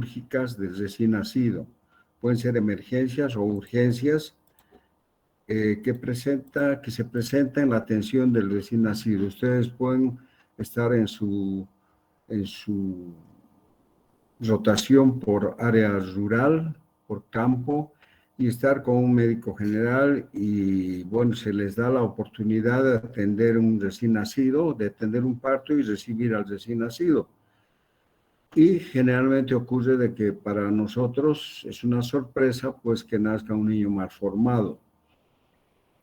quirúrgicas del recién nacido. Pueden ser emergencias o urgencias que se presenta en la atención del recién nacido. Ustedes pueden estar en su rotación por área rural, por campo, y estar con un médico general y, bueno, se les da la oportunidad de atender un recién nacido, de atender un parto y recibir al recién nacido. Y generalmente ocurre de que para nosotros es una sorpresa, pues, que nazca un niño mal formado.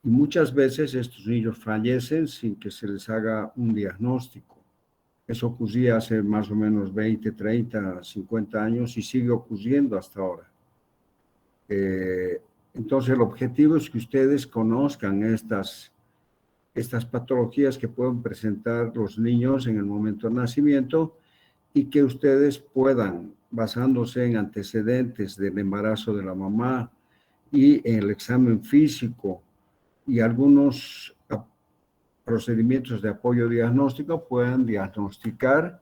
Y muchas veces estos niños fallecen sin que se les haga un diagnóstico. Eso ocurría hace más o menos 20, 30, 50 años y sigue ocurriendo hasta ahora. Entonces, el objetivo es que ustedes conozcan estas patologías que pueden presentar los niños en el momento del nacimiento y que ustedes puedan, basándose en antecedentes del embarazo de la mamá y en el examen físico y algunos procedimientos de apoyo diagnóstico, puedan diagnosticar,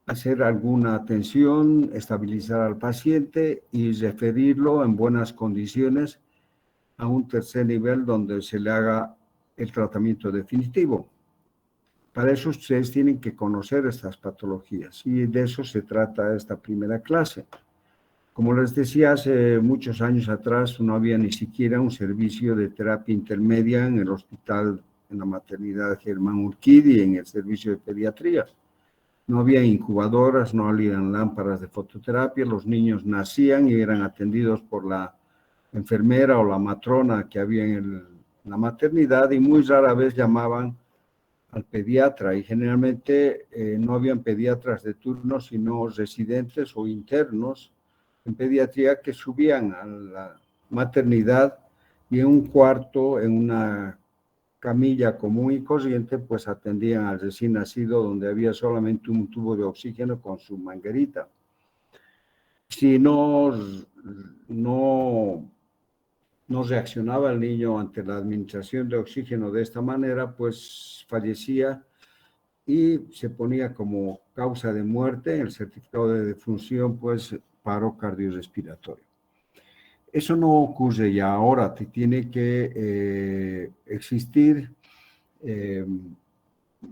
hacer alguna atención, estabilizar al paciente y referirlo en buenas condiciones a un tercer nivel donde se le haga el tratamiento definitivo. Para eso ustedes tienen que conocer estas patologías y de eso se trata esta primera clase. Como les decía, hace muchos años atrás no había ni siquiera un servicio de terapia intermedia en el hospital, en la maternidad Germán Urquidi, en el servicio de pediatría. No había incubadoras, no habían lámparas de fototerapia, los niños nacían y eran atendidos por la enfermera o la matrona que había en la maternidad y muy rara vez llamaban al pediatra y generalmente no habían pediatras de turno, sino residentes o internos en pediatría que subían a la maternidad y en un cuarto, en una camilla común y corriente, pues atendían al recién nacido donde había solamente un tubo de oxígeno con su manguerita. Si no reaccionaba el niño ante la administración de oxígeno de esta manera, pues fallecía y se ponía como causa de muerte en el certificado de defunción, pues paro cardiorrespiratorio. Eso no ocurre ya ahora, tiene que existir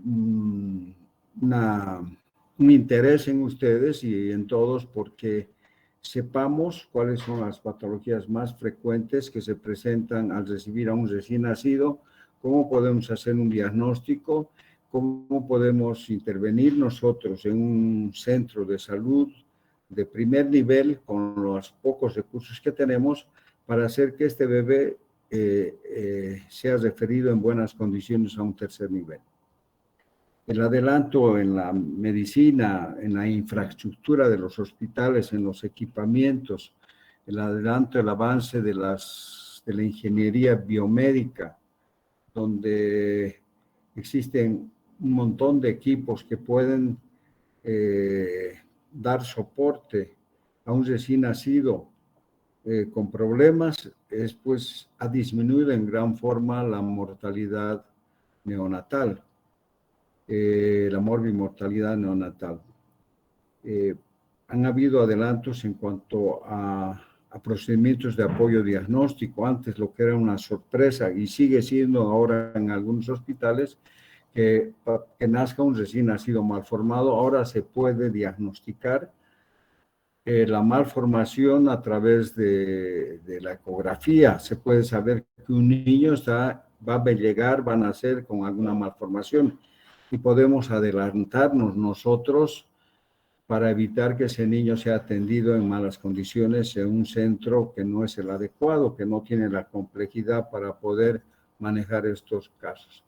un interés en ustedes y en todos porque sepamos cuáles son las patologías más frecuentes que se presentan al recibir a un recién nacido, cómo podemos hacer un diagnóstico, cómo podemos intervenir nosotros en un centro de salud de primer nivel con los pocos recursos que tenemos para hacer que este bebé sea referido en buenas condiciones a un tercer nivel. El adelanto en la medicina, en la infraestructura de los hospitales, en los equipamientos, el adelanto, el avance de la ingeniería biomédica, donde existen un montón de equipos que pueden dar soporte a un recién nacido con problemas, pues ha disminuido en gran forma la mortalidad neonatal. La morbimortalidad neonatal. Han habido adelantos en cuanto a procedimientos de apoyo diagnóstico. Antes lo que era una sorpresa y sigue siendo ahora en algunos hospitales que nazca un recién nacido malformado, ahora se puede diagnosticar la malformación a través de la ecografía. Se puede saber que un niño va a llegar, va a nacer con alguna malformación y podemos adelantarnos nosotros para evitar que ese niño sea atendido en malas condiciones en un centro que no es el adecuado, que no tiene la complejidad para poder manejar estos casos.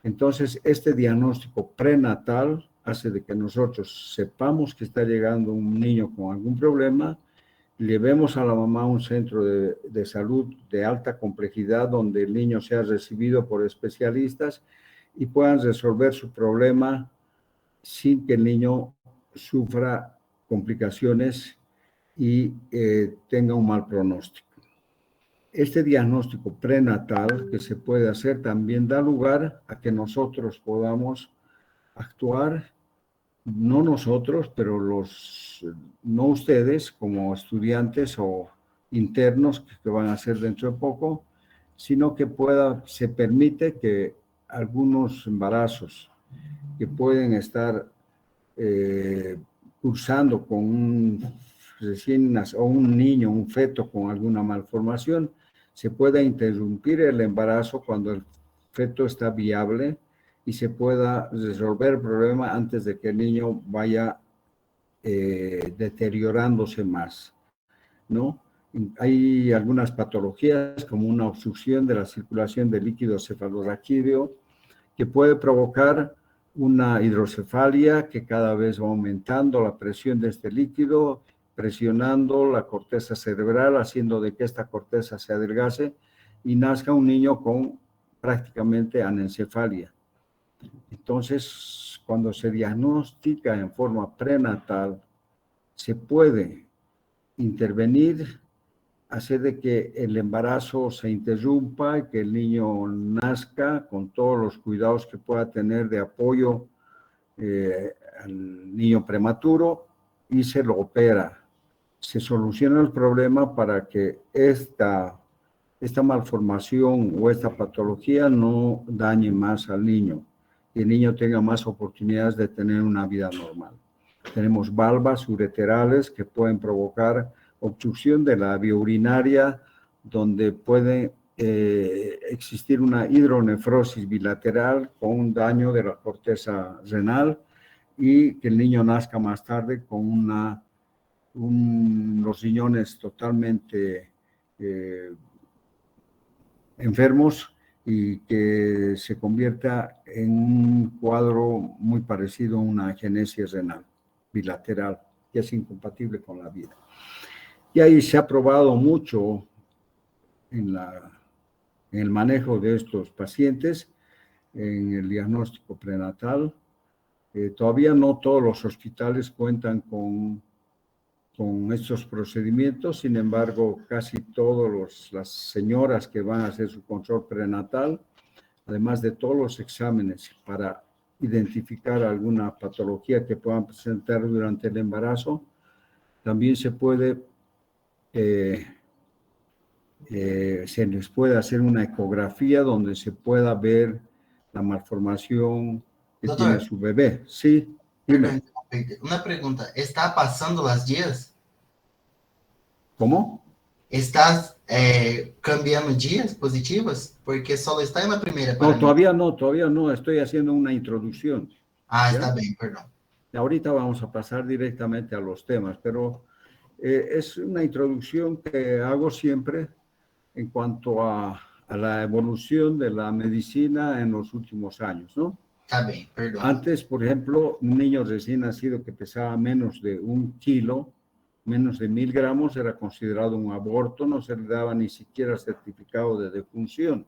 Entonces, este diagnóstico prenatal hace de que nosotros sepamos que está llegando un niño con algún problema, llevemos a la mamá a un centro de salud de alta complejidad donde el niño sea recibido por especialistas y puedan resolver su problema sin que el niño sufra complicaciones y tenga un mal pronóstico. Este diagnóstico prenatal que se puede hacer también da lugar a que nosotros podamos actuar no nosotros, pero no ustedes como estudiantes o internos que van a ser dentro de poco, sino que se permite que algunos embarazos que pueden estar cursando con un niño, un feto con alguna malformación, se pueda interrumpir el embarazo cuando el feto está viable y se pueda resolver el problema antes de que el niño vaya deteriorándose más, ¿no? Hay algunas patologías como una obstrucción de la circulación del líquido cefalorraquídeo que puede provocar una hidrocefalia que cada vez va aumentando la presión de este líquido, presionando la corteza cerebral, haciendo de que esta corteza se adelgace y nazca un niño con prácticamente anencefalia. Entonces, cuando se diagnostica en forma prenatal, se puede intervenir, hacer de que el embarazo se interrumpa y que el niño nazca con todos los cuidados que pueda tener de apoyo al niño prematuro y se lo opera. Se soluciona el problema para que esta malformación o esta patología no dañe más al niño y el niño tenga más oportunidades de tener una vida normal. Tenemos valvas ureterales que pueden provocar obstrucción de la vía urinaria, donde puede existir una hidronefrosis bilateral con un daño de la corteza renal y que el niño nazca más tarde con los riñones totalmente enfermos y que se convierta en un cuadro muy parecido a una agenesia renal bilateral, que es incompatible con la vida. Y ahí se ha probado mucho en el manejo de estos pacientes, en el diagnóstico prenatal. Todavía no todos los hospitales cuentan con estos procedimientos, sin embargo, casi todas las señoras que van a hacer su control prenatal, además de todos los exámenes para identificar alguna patología que puedan presentar durante el embarazo, también se les puede hacer una ecografía donde se pueda ver la malformación que tiene Doutor, su bebé. Sí, perdão, dime. uma pergunta. Está passando as dias? ¿Cómo? ¿Estás cambiando dias positivos? Porque só está na primeira para No, mim. todavía no, estoy haciendo una introducción, Ah, está ¿ya? bem, perdão. Ahorita vamos a pasar directamente a los temas, pero es una introducción que hago siempre en cuanto a la evolución de la medicina en los últimos años, ¿no? Está bem, perdão. Antes, por ejemplo, un niño recién nacido que pesaba menos de 1 kilo, menos de 1000 gramos, era considerado un aborto, no se le daba ni siquiera certificado de defunción.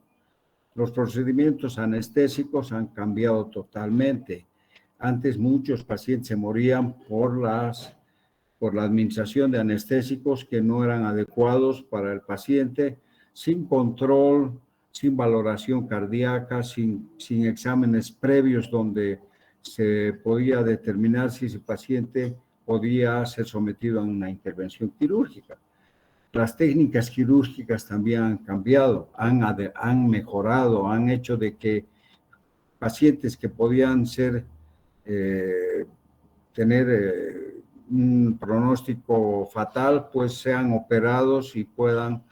Los procedimientos anestésicos han cambiado totalmente. Antes muchos pacientes se morían por la administración de anestésicos que no eran adecuados para el paciente, sin control, sin valoración cardíaca, sin exámenes previos donde se podía determinar si ese paciente podía ser sometido a una intervención quirúrgica. Las técnicas quirúrgicas también han cambiado, han mejorado, han hecho de que pacientes que podían tener un pronóstico fatal, pues sean operados y puedan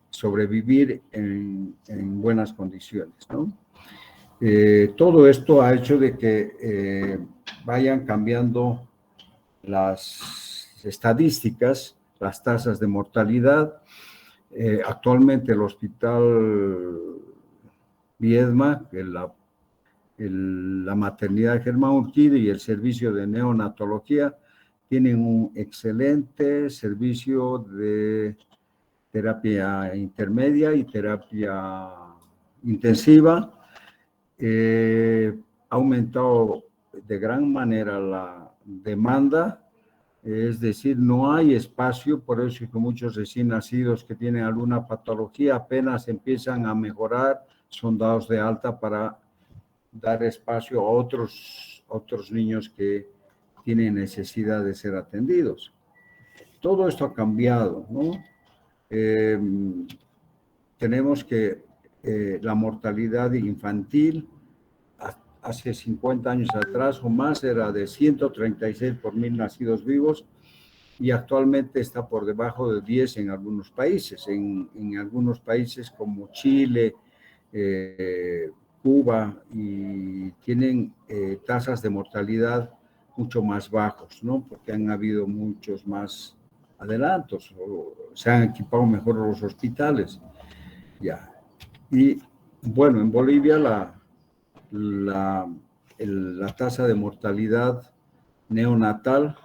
sobrevivir en buenas condiciones, ¿no? Todo esto ha hecho de que vayan cambiando las estadísticas, las tasas de mortalidad. Actualmente el Hospital Viedma, que la maternidad Germán Urquide y el servicio de neonatología tienen un excelente servicio de terapia intermedia y terapia intensiva. Ha aumentado de gran manera la demanda, es decir, no hay espacio, por eso es que muchos recién nacidos que tienen alguna patología apenas empiezan a mejorar, son dados de alta para dar espacio a otros niños que tienen necesidad de ser atendidos. Todo esto ha cambiado, ¿no? Tenemos que la mortalidad infantil hace 50 años atrás o más era de 136 por 1000 nacidos vivos y actualmente está por debajo de 10 en algunos países. En algunos países como Chile, Cuba, y tienen tasas de mortalidad mucho más bajos, ¿no? Porque han habido muchos más adelantos, o se han equipado mejor los hospitales. Ya. Y bueno, en Bolivia la tasa de mortalidad neonatal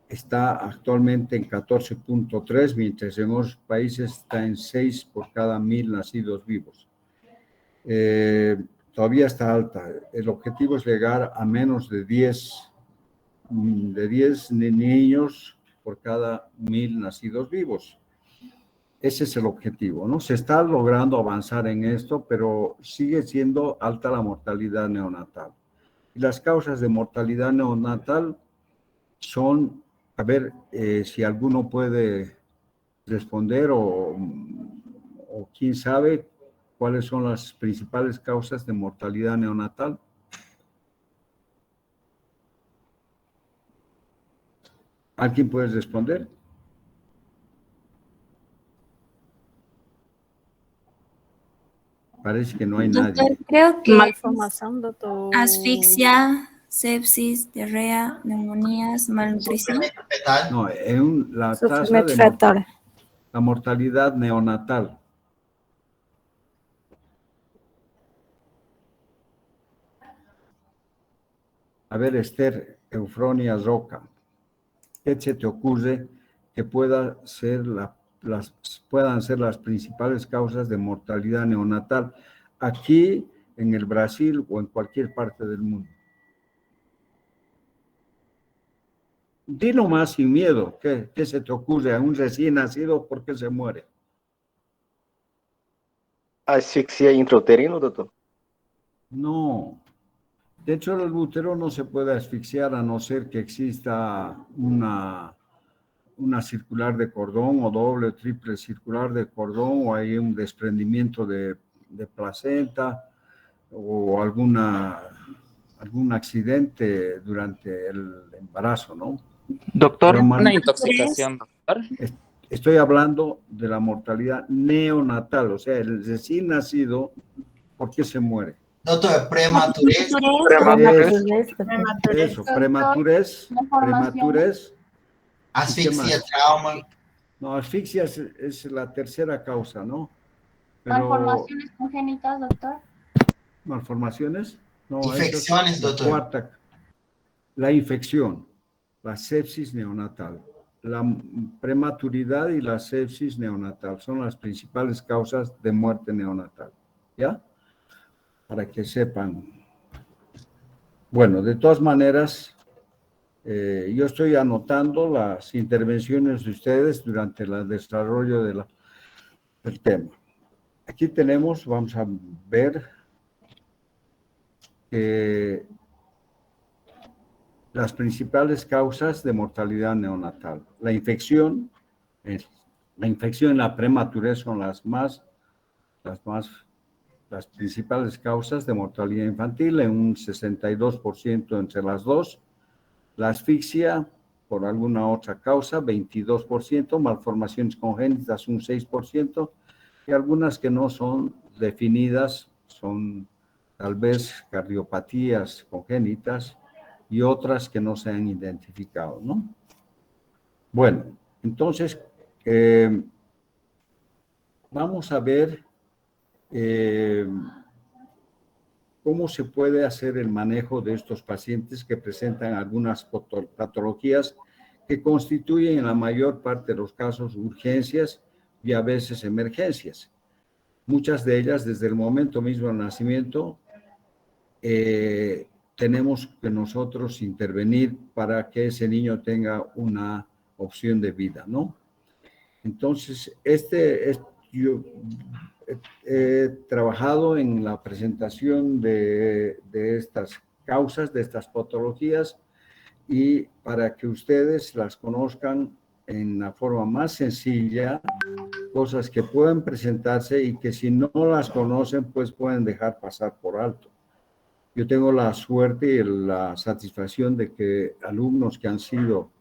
está actualmente en 14.3, mientras en otros países está en 6 por cada 1000 nacidos vivos. Todavía está alta. El objetivo es llegar a menos de 10 niños por cada 1000 nacidos vivos. Ese es el objetivo, ¿no? Se está logrando avanzar en esto, pero sigue siendo alta la mortalidad neonatal. Y las causas de mortalidad neonatal son, a ver si alguno puede responder o quién sabe cuáles son las principales causas de mortalidad neonatal. ¿Alguien puede responder? Parece que no hay Doctor, nadie. creo que Malformación, doctor. asfixia, sepsis, diarrea, neumonías, malnutrición. Sufrimiento fetal. No, la tasa Sufrimiento de fetal. la mortalidad neonatal. A ver, Esther Eufronia Roca, ¿qué se te ocurre que puedan ser las principales causas de mortalidad neonatal aquí, en el Brasil o en cualquier parte del mundo? Dilo más sin miedo. ¿Qué se te ocurre a un recién nacido? ¿Por qué se muere? Asfixia intrauterino, doctor. No. De hecho, el útero no se puede asfixiar a no ser que exista una circular de cordón o doble o triple circular de cordón o hay un desprendimiento de placenta o algún accidente durante el embarazo, ¿no? Doctor, Pero una intoxicación, doctor. Estoy hablando de la mortalidad neonatal, o sea, el recién nacido, ¿por qué se muere? Doctor, prematurez. Eso, prematurez. Asfixia, trauma. No, asfixia es la tercera causa, ¿no? Pero, ¿Malformaciones congénitas, doctor? ¿malformaciones? No, Infecciones, esa es la doctor. cuarta. La infección, la sepsis neonatal. La prematuridad y la sepsis neonatal son las principales causas de muerte neonatal. ¿Ya? Para que sepan. Bueno, de todas maneras, yo estoy anotando las intervenciones de ustedes durante el desarrollo del tema. Aquí tenemos, vamos a ver, las principales causas de mortalidad neonatal. La infección y la prematurez son las principales causas de mortalidad infantil, en un 62% entre las dos. La asfixia, por alguna otra causa, 22%, malformaciones congénitas, un 6%, y algunas que no son definidas, son tal vez cardiopatías congénitas y otras que no se han identificado, ¿no? Bueno, entonces, vamos a ver cómo se puede hacer el manejo de estos pacientes que presentan algunas patologías que constituyen en la mayor parte de los casos urgencias y a veces emergencias. Muchas de ellas desde el momento mismo del nacimiento tenemos que nosotros intervenir para que ese niño tenga una opción de vida, ¿no? Entonces, yo he trabajado en la presentación de estas causas, de estas patologías, y para que ustedes las conozcan en la forma más sencilla, cosas que pueden presentarse y que si no las conocen, pues pueden dejar pasar por alto. Yo tengo la suerte y la satisfacción de que alumnos que han sido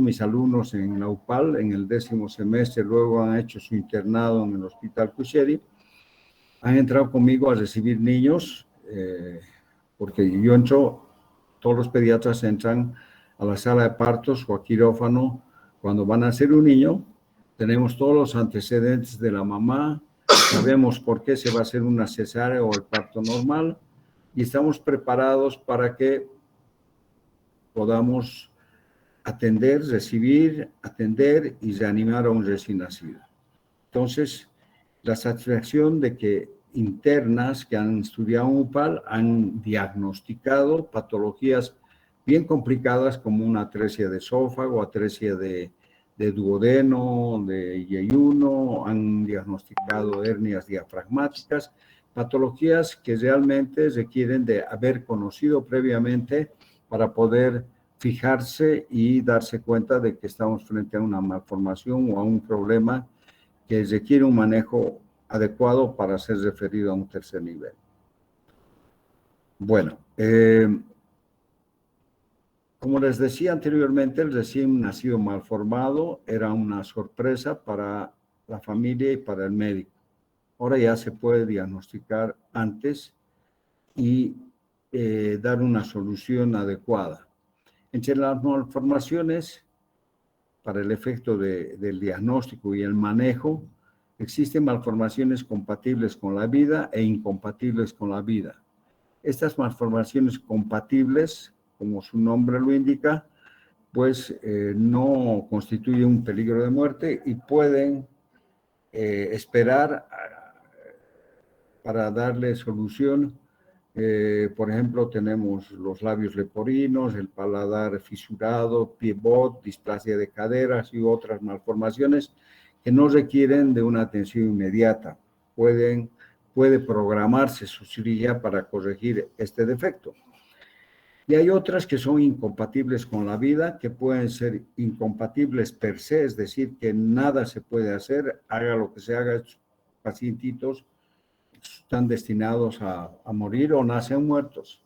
mis alumnos en la UPAL en el 10º semestre, luego han hecho su internado en el Hospital Cusheri, han entrado conmigo a recibir niños, porque yo entro, todos los pediatras entran a la sala de partos o a quirófano cuando van a nacer un niño. Tenemos todos los antecedentes de la mamá, sabemos por qué se va a hacer una cesárea o el parto normal y estamos preparados para que podamos recibir, atender y reanimar a un recién nacido. Entonces, la satisfacción de que internas que han estudiado en UPAL han diagnosticado patologías bien complicadas como una atresia de esófago, atresia de duodeno, de yeyuno, han diagnosticado hernias diafragmáticas, patologías que realmente requieren de haber conocido previamente para poder fijarse y darse cuenta de que estamos frente a una malformación o a un problema que requiere un manejo adecuado para ser referido a un tercer nivel. Bueno, como les decía anteriormente, el recién nacido malformado era una sorpresa para la familia y para el médico. Ahora ya se puede diagnosticar antes y dar una solución adecuada. Entre las malformaciones, para el efecto del diagnóstico y el manejo, existen malformaciones compatibles con la vida e incompatibles con la vida. Estas malformaciones compatibles, como su nombre lo indica, pues no constituyen un peligro de muerte y pueden esperar para darle solución. Por ejemplo, tenemos los labios leporinos, el paladar fisurado, pivot, displasia de caderas y otras malformaciones que no requieren de una atención inmediata. Puede programarse su cirugía para corregir este defecto. Y hay otras que son incompatibles con la vida, que pueden ser incompatibles per se, es decir, que nada se puede hacer, haga lo que se haga, estos pacientitos están destinados a morir o nacen muertos.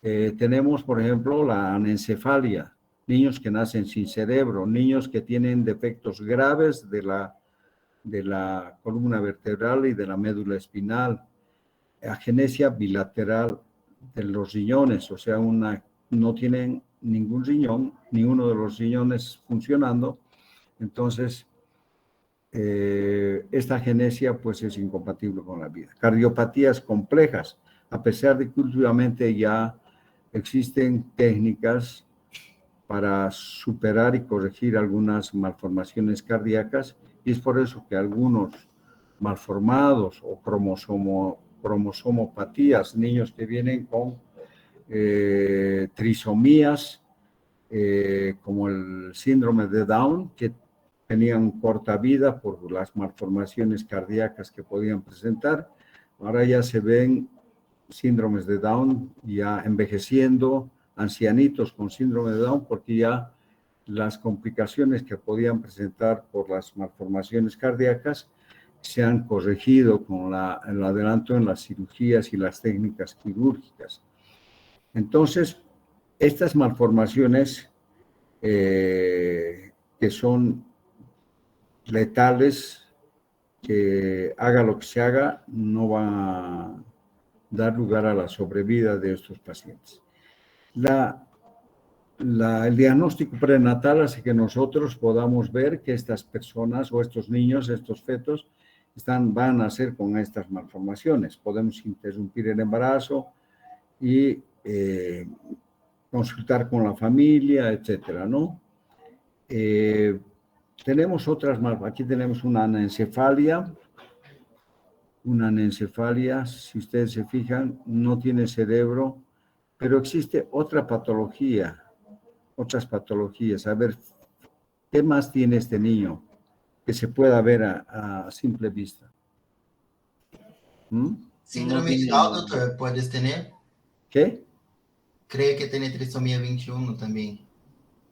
Tenemos, por ejemplo, la anencefalia, niños que nacen sin cerebro, niños que tienen defectos graves de la columna vertebral y de la médula espinal, agenesia bilateral de los riñones, o sea, no tienen ningún riñón, ni uno de los riñones funcionando, entonces esta agenesia pues es incompatible con la vida. Cardiopatías complejas, a pesar de que últimamente ya existen técnicas para superar y corregir algunas malformaciones cardíacas, y es por eso que algunos malformados o cromosomopatías, niños que vienen con trisomías, como el síndrome de Down, que tenían corta vida por las malformaciones cardíacas que podían presentar. Ahora ya se ven síndromes de Down ya envejeciendo, ancianitos con síndrome de Down, porque ya las complicaciones que podían presentar por las malformaciones cardíacas se han corregido con el adelanto en las cirugías y las técnicas quirúrgicas. Entonces, estas malformaciones que son letales, que haga lo que se haga, no van a dar lugar a la sobrevida de estos pacientes. El diagnóstico prenatal hace que nosotros podamos ver que estas personas o estos niños, estos fetos, van a nacer con estas malformaciones. Podemos interrumpir el embarazo y consultar con la familia, etcétera, ¿no? Tenemos otras, aquí tenemos una anencefalia. Una anencefalia, si ustedes se fijan, no tiene cerebro, pero existe otra patología, otras patologías. A ver, ¿qué más tiene este niño que se pueda ver a simple vista? Síndrome de Down, doctor, ¿puedes tener? ¿Qué? cree que tiene trisomía 21 también,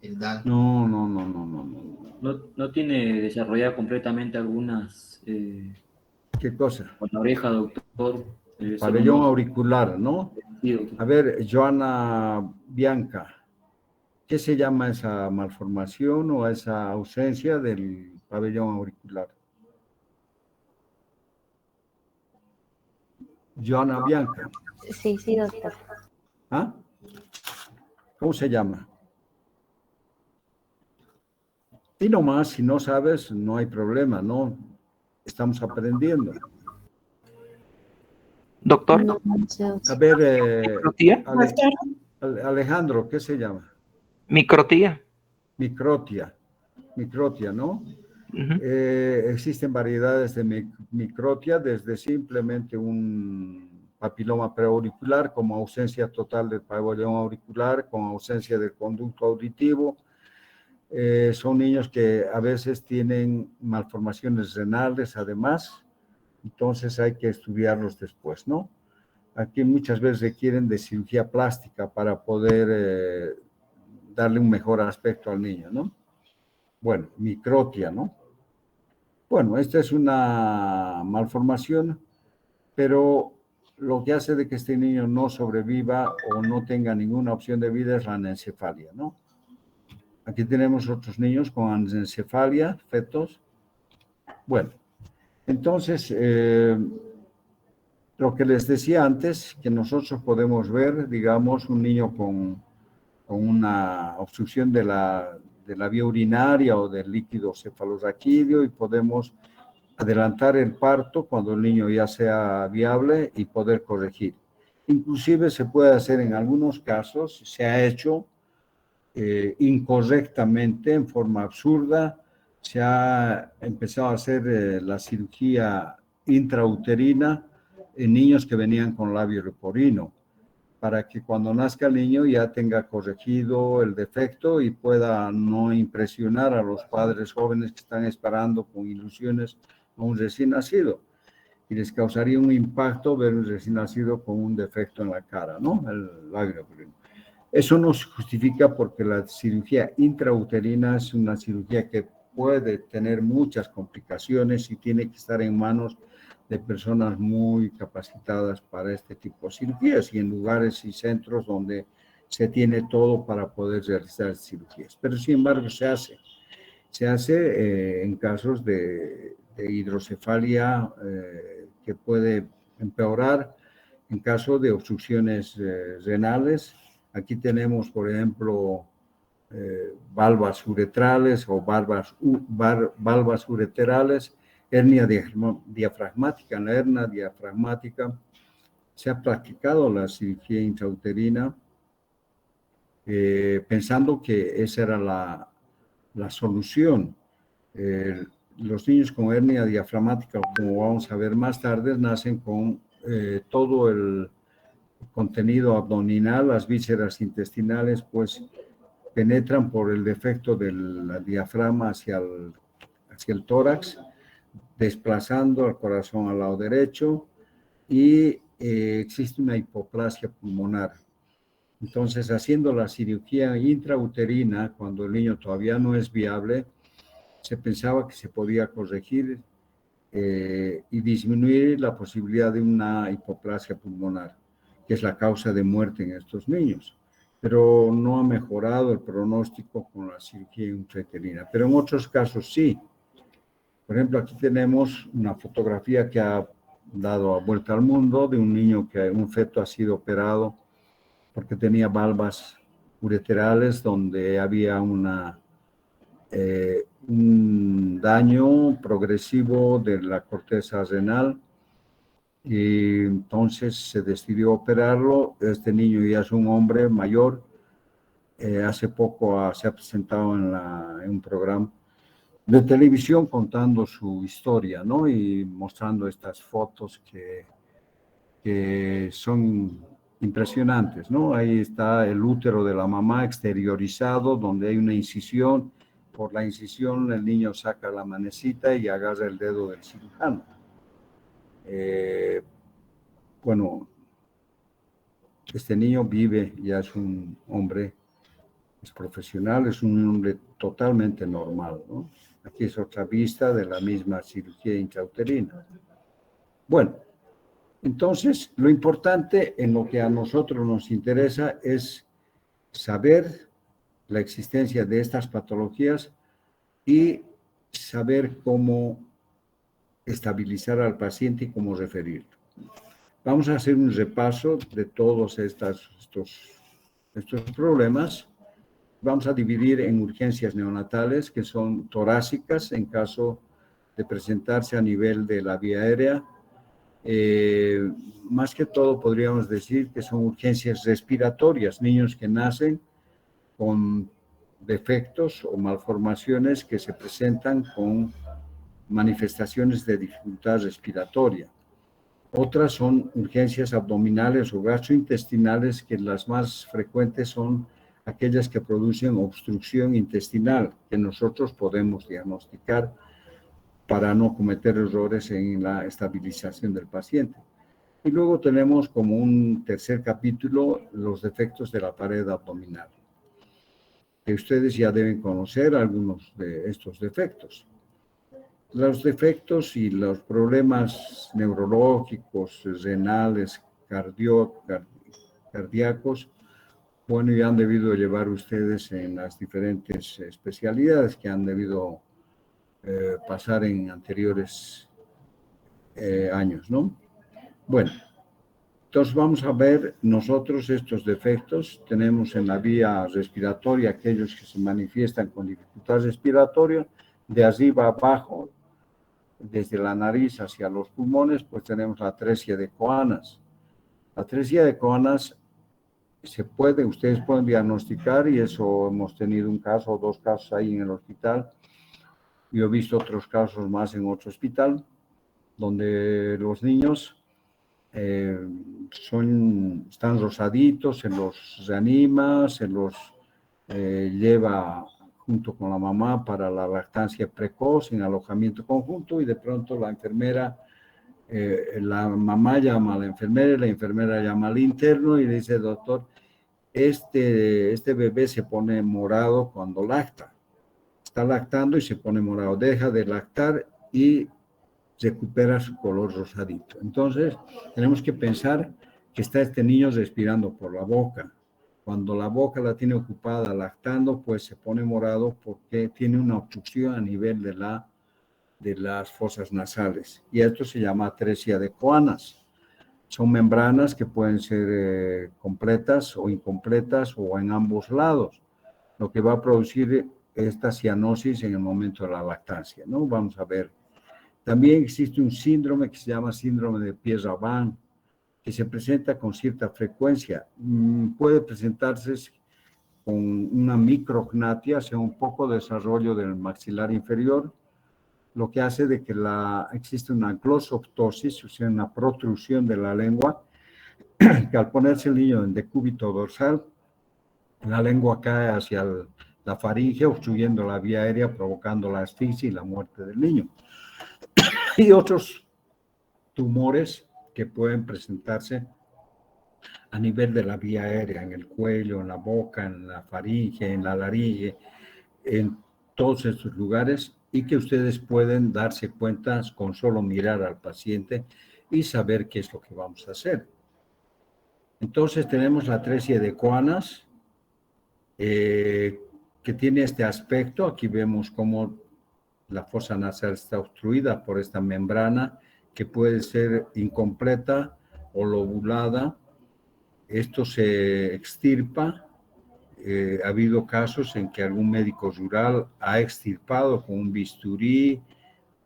el DAL. No. No tiene desarrollada completamente algunas ¿Qué cosa? con la oreja, doctor. Solo Pabellón no. auricular, ¿no? Sí, doctor. A ver, Joana Bianca, ¿qué se llama esa malformación o esa ausencia del pabellón auricular? Joana Bianca, Sí, sí, doctor. ¿ah? ¿Cómo se llama? Y nomás, si no sabes, no hay problema, ¿no? Estamos aprendiendo. Doctor, No, no sé, A doctor. ver, microtía. Alejandro, ¿qué se llama? Microtía. Microtia, ¿no? Ujú. Existen variedades de microtia, desde simplemente un papiloma preauricular, como ausencia total del pabellón auricular, con ausencia del conducto auditivo. Son niños que a veces tienen malformaciones renales, además, entonces hay que estudiarlos después, ¿no? Aquí muchas veces requieren de cirugía plástica para poder darle un mejor aspecto al niño, ¿no? Bueno, microtia, ¿no? Bueno, esta es una malformación, pero lo que hace de que este niño no sobreviva o no tenga ninguna opción de vida es la anencefalia, ¿no? Aquí tenemos otros niños con anencefalia, fetos. Bueno, entonces, lo que les decía antes, que nosotros podemos ver, digamos, un niño con una obstrucción de la vía urinaria o del líquido cefalorraquídeo y podemos adelantar el parto cuando el niño ya sea viable y poder corregir. Inclusive se puede hacer en algunos casos, se ha hecho incorrectamente, en forma absurda, se ha empezado a hacer la cirugía intrauterina en niños que venían con labio leporino, para que cuando nazca el niño ya tenga corregido el defecto y pueda no impresionar a los padres jóvenes que están esperando con ilusiones a un recién nacido. Y les causaría un impacto ver un recién nacido con un defecto en la cara, ¿no? El labio leporino. Eso no se justifica porque la cirugía intrauterina es una cirugía que puede tener muchas complicaciones y tiene que estar en manos de personas muy capacitadas para este tipo de cirugías y en lugares y centros donde se tiene todo para poder realizar cirugías. Pero sin embargo se hace en casos de hidrocefalia que puede empeorar, en caso de obstrucciones renales. Aquí tenemos, por ejemplo, valvas uretrales o valvas ureterales, hernia diafragmática. En la hernia diafragmática se ha practicado la cirugía intrauterina pensando que esa era la solución. Los niños con hernia diafragmática, como vamos a ver más tarde, nacen con todo el contenido abdominal, las vísceras intestinales, pues penetran por el defecto del diafragma hacia el tórax, desplazando al corazón al lado derecho y existe una hipoplasia pulmonar. Entonces, haciendo la cirugía intrauterina, cuando el niño todavía no es viable, se pensaba que se podía corregir y disminuir la posibilidad de una hipoplasia pulmonar, que es la causa de muerte en estos niños. Pero no ha mejorado el pronóstico con la cirugía intrauterina. Pero en otros casos sí. Por ejemplo, aquí tenemos una fotografía que ha dado vuelta al mundo de un niño un feto ha sido operado porque tenía valvas ureterales donde había un daño progresivo de la corteza renal y entonces se decidió operarlo. Este niño ya es un hombre mayor. Hace poco se ha presentado en un programa de televisión contando su historia, ¿no? Y mostrando estas fotos que son impresionantes, ¿no? Ahí está el útero de la mamá exteriorizado, donde hay una incisión. Por la incisión el niño saca la manecita y agarra el dedo del cirujano. Bueno, Este niño vive, ya es un hombre, es profesional, es un hombre totalmente normal, ¿no? Aquí es otra vista de la misma cirugía intrauterina. Bueno, entonces lo importante en lo que a nosotros nos interesa es saber la existencia de estas patologías y saber cómo estabilizar al paciente y cómo referirlo. Vamos a hacer un repaso de todos estos problemas. Vamos a dividir en urgencias neonatales, que son torácicas en caso de presentarse a nivel de la vía aérea. Más que todo podríamos decir que son urgencias respiratorias, niños que nacen con defectos o malformaciones que se presentan con manifestaciones de dificultad respiratoria. Otras son urgencias abdominales o gastrointestinales, que las más frecuentes son aquellas que producen obstrucción intestinal, que nosotros podemos diagnosticar para no cometer errores en la estabilización del paciente. Y luego tenemos como un tercer capítulo los defectos de la pared abdominal, que ustedes ya deben conocer algunos de estos defectos. Los defectos y los problemas neurológicos, renales, cardíacos, bueno, ya han debido llevar ustedes en las diferentes especialidades que han debido pasar en anteriores años, ¿no? Bueno, entonces vamos a ver nosotros estos defectos. Tenemos en la vía respiratoria aquellos que se manifiestan con dificultad respiratoria, de arriba a abajo, desde la nariz hacia los pulmones, pues tenemos la atresia de Coanas. La atresia de Coanas ustedes pueden diagnosticar, y eso hemos tenido un caso o dos casos ahí en el hospital. Yo he visto otros casos más en otro hospital, donde los niños están rosaditos, se los reanima, se los lleva junto con la mamá para la lactancia precoz en alojamiento conjunto, y de pronto la mamá llama a la enfermera llama al interno y le dice: doctor, este bebé se pone morado cuando lacta, está lactando y se pone morado, deja de lactar y recupera su color rosadito. Entonces, tenemos que pensar que está este niño respirando por la boca. Cuando la boca la tiene ocupada lactando, pues se pone morado porque tiene una obstrucción a nivel de las fosas nasales. Y esto se llama atresia de Coanas. Son membranas que pueden ser completas o incompletas o en ambos lados, lo que va a producir esta cianosis en el momento de la lactancia, ¿no? Vamos a ver. También existe un síndrome que se llama síndrome de Pierre-Robin, que se presenta con cierta frecuencia. Puede presentarse con una micrognatia, o sea, un poco de desarrollo del maxilar inferior, lo que hace de que existe una glossoptosis, o sea, una protrusión de la lengua, que al ponerse el niño en decúbito dorsal, la lengua cae hacia la faringe, obstruyendo la vía aérea, provocando la asfixia y la muerte del niño. Y otros tumores que pueden presentarse a nivel de la vía aérea, en el cuello, en la boca, en la faringe, en la laringe, en todos estos lugares, y que ustedes pueden darse cuenta con solo mirar al paciente y saber qué es lo que vamos a hacer. Entonces tenemos la atresia de Coanas, que tiene este aspecto. Aquí vemos cómo la fosa nasal está obstruida por esta membrana, que puede ser incompleta o lobulada. Esto se extirpa. Ha habido casos en que algún médico rural ha extirpado con un bisturí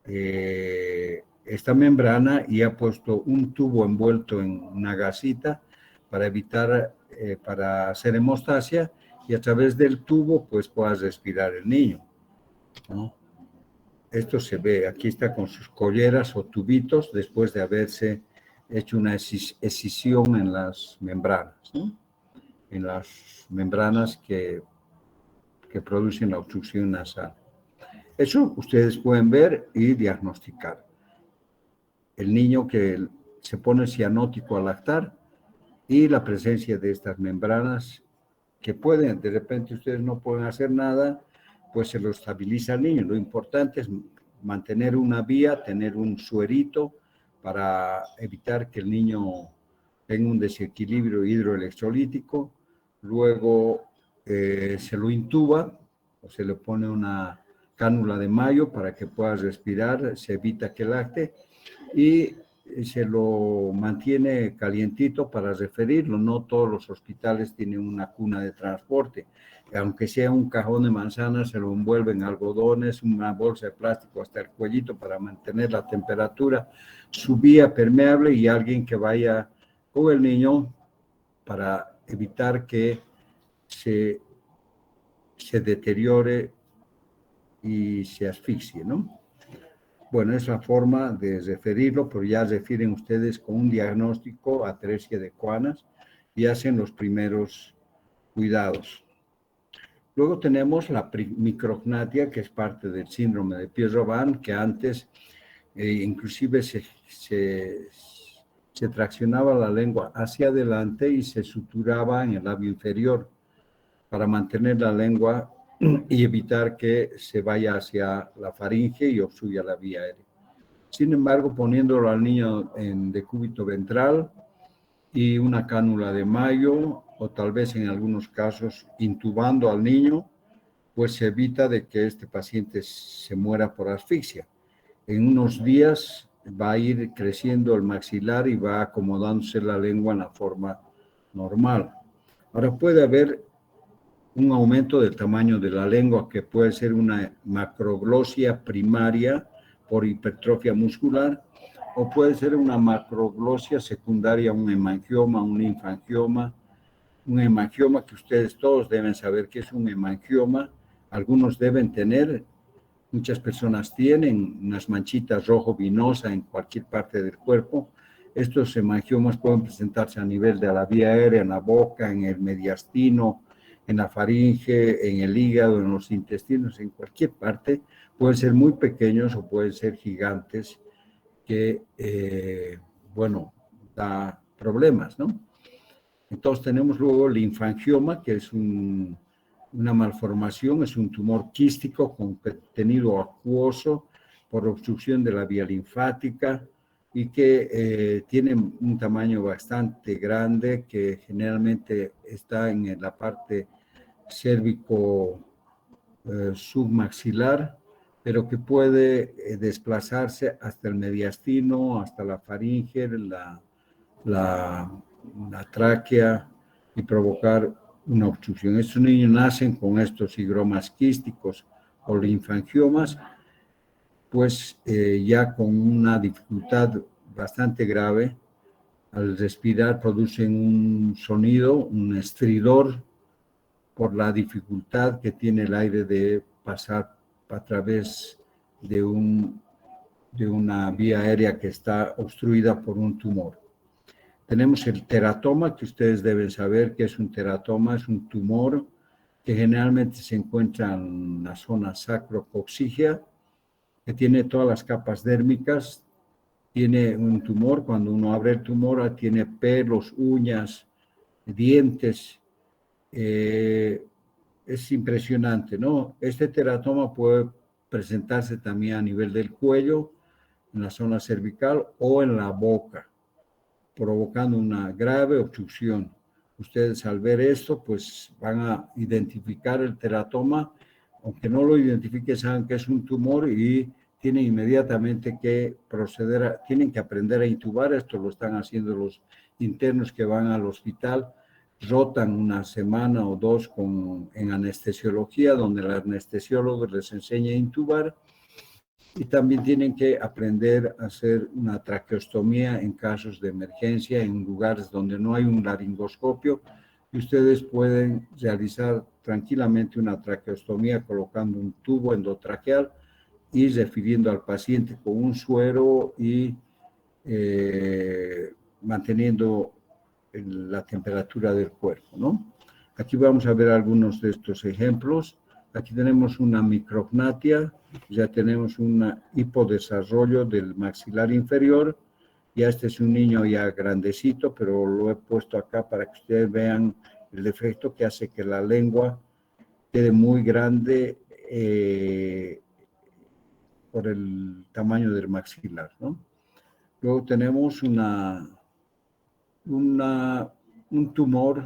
esta membrana y ha puesto un tubo envuelto en una gasita para evitar, para hacer hemostasia, y a través del tubo pues pueda respirar el niño, ¿no? Esto se ve, aquí está con sus colleras o tubitos después de haberse hecho una escisión en las membranas, ¿no? En las membranas que producen la obstrucción nasal. Eso ustedes pueden ver y diagnosticar. El niño que se pone cianótico al lactar y la presencia de estas membranas que pueden, de repente ustedes no pueden hacer nada, pues se lo estabiliza al niño. Lo importante es mantener una vía, tener un suerito para evitar que el niño tenga un desequilibrio hidroelectrolítico. Luego se lo intuba o se le pone una cánula de mayo para que pueda respirar, se evita que lacte y se lo mantiene calientito para referirlo. No todos los hospitales tienen una cuna de transporte. Aunque sea un cajón de manzanas, se lo envuelve en algodones, una bolsa de plástico hasta el cuellito para mantener la temperatura, su vía permeable y alguien que vaya con el niño para evitar que se deteriore y se asfixie, ¿no? Bueno, es la forma de referirlo, pero ya refieren ustedes con un diagnóstico, atresia de Coanas, y hacen los primeros cuidados. Luego tenemos la micrognatia, que es parte del síndrome de Pierre-Robin, que antes inclusive se traccionaba la lengua hacia adelante y se suturaba en el labio inferior para mantener la lengua y evitar que se vaya hacia la faringe y obstruya la vía aérea. Sin embargo, poniéndolo al niño en decúbito ventral y una cánula de mayo, o tal vez en algunos casos intubando al niño, pues se evita de que este paciente se muera por asfixia. En unos días va a ir creciendo el maxilar y va acomodándose la lengua en la forma normal. Ahora puede haber un aumento del tamaño de la lengua, que puede ser una macroglosia primaria por hipertrofia muscular, o puede ser una macroglosia secundaria, un hemangioma, un linfangioma. Un hemangioma que ustedes todos deben saber que es un hemangioma. Algunos deben tener, muchas personas tienen unas manchitas rojo vinosa en cualquier parte del cuerpo. Estos hemangiomas pueden presentarse a nivel de la vía aérea, en la boca, en el mediastino, en la faringe, en el hígado, en los intestinos, en cualquier parte. Pueden ser muy pequeños o pueden ser gigantes que, bueno, da problemas, ¿no? Entonces tenemos luego el linfangioma, que es una malformación, es un tumor quístico con contenido acuoso por obstrucción de la vía linfática y que tiene un tamaño bastante grande, que generalmente está en la parte cérvico submaxilar, pero que puede desplazarse hasta el mediastino, hasta la faringe, la tráquea y provocar una obstrucción. Estos niños nacen con estos higromas quísticos o linfangiomas, pues ya con una dificultad bastante grave. Al respirar producen un sonido, un estridor, por la dificultad que tiene el aire de pasar a través de una vía aérea que está obstruida por un tumor. Tenemos el teratoma, que ustedes deben saber que es un teratoma, es un tumor que generalmente se encuentra en la zona sacrococcígea, que tiene todas las capas dérmicas. Tiene un tumor, cuando uno abre el tumor, tiene pelos, uñas, dientes. Es impresionante, ¿no? Este teratoma puede presentarse también a nivel del cuello, en la zona cervical o en la boca, provocando una grave obstrucción. Ustedes al ver esto, pues van a identificar el teratoma, aunque no lo identifiquen, saben que es un tumor y tienen inmediatamente que proceder tienen que aprender a intubar. Esto lo están haciendo los internos que van al hospital, rotan una semana o dos en anestesiología, donde el anestesiólogo les enseña a intubar, y también tienen que aprender a hacer una traqueostomía en casos de emergencia, en lugares donde no hay un laringoscopio, y ustedes pueden realizar tranquilamente una traqueostomía colocando un tubo endotraqueal y refiriendo al paciente con un suero y manteniendo la temperatura del cuerpo, ¿no? Aquí vamos a ver algunos de estos ejemplos. Aquí tenemos una micrognatia, ya tenemos un hipodesarrollo del maxilar inferior Ya este es un niño ya grandecito, pero lo he puesto acá para que ustedes vean el defecto que hace que la lengua quede muy grande por el tamaño del maxilar, ¿no? Luego tenemos un tumor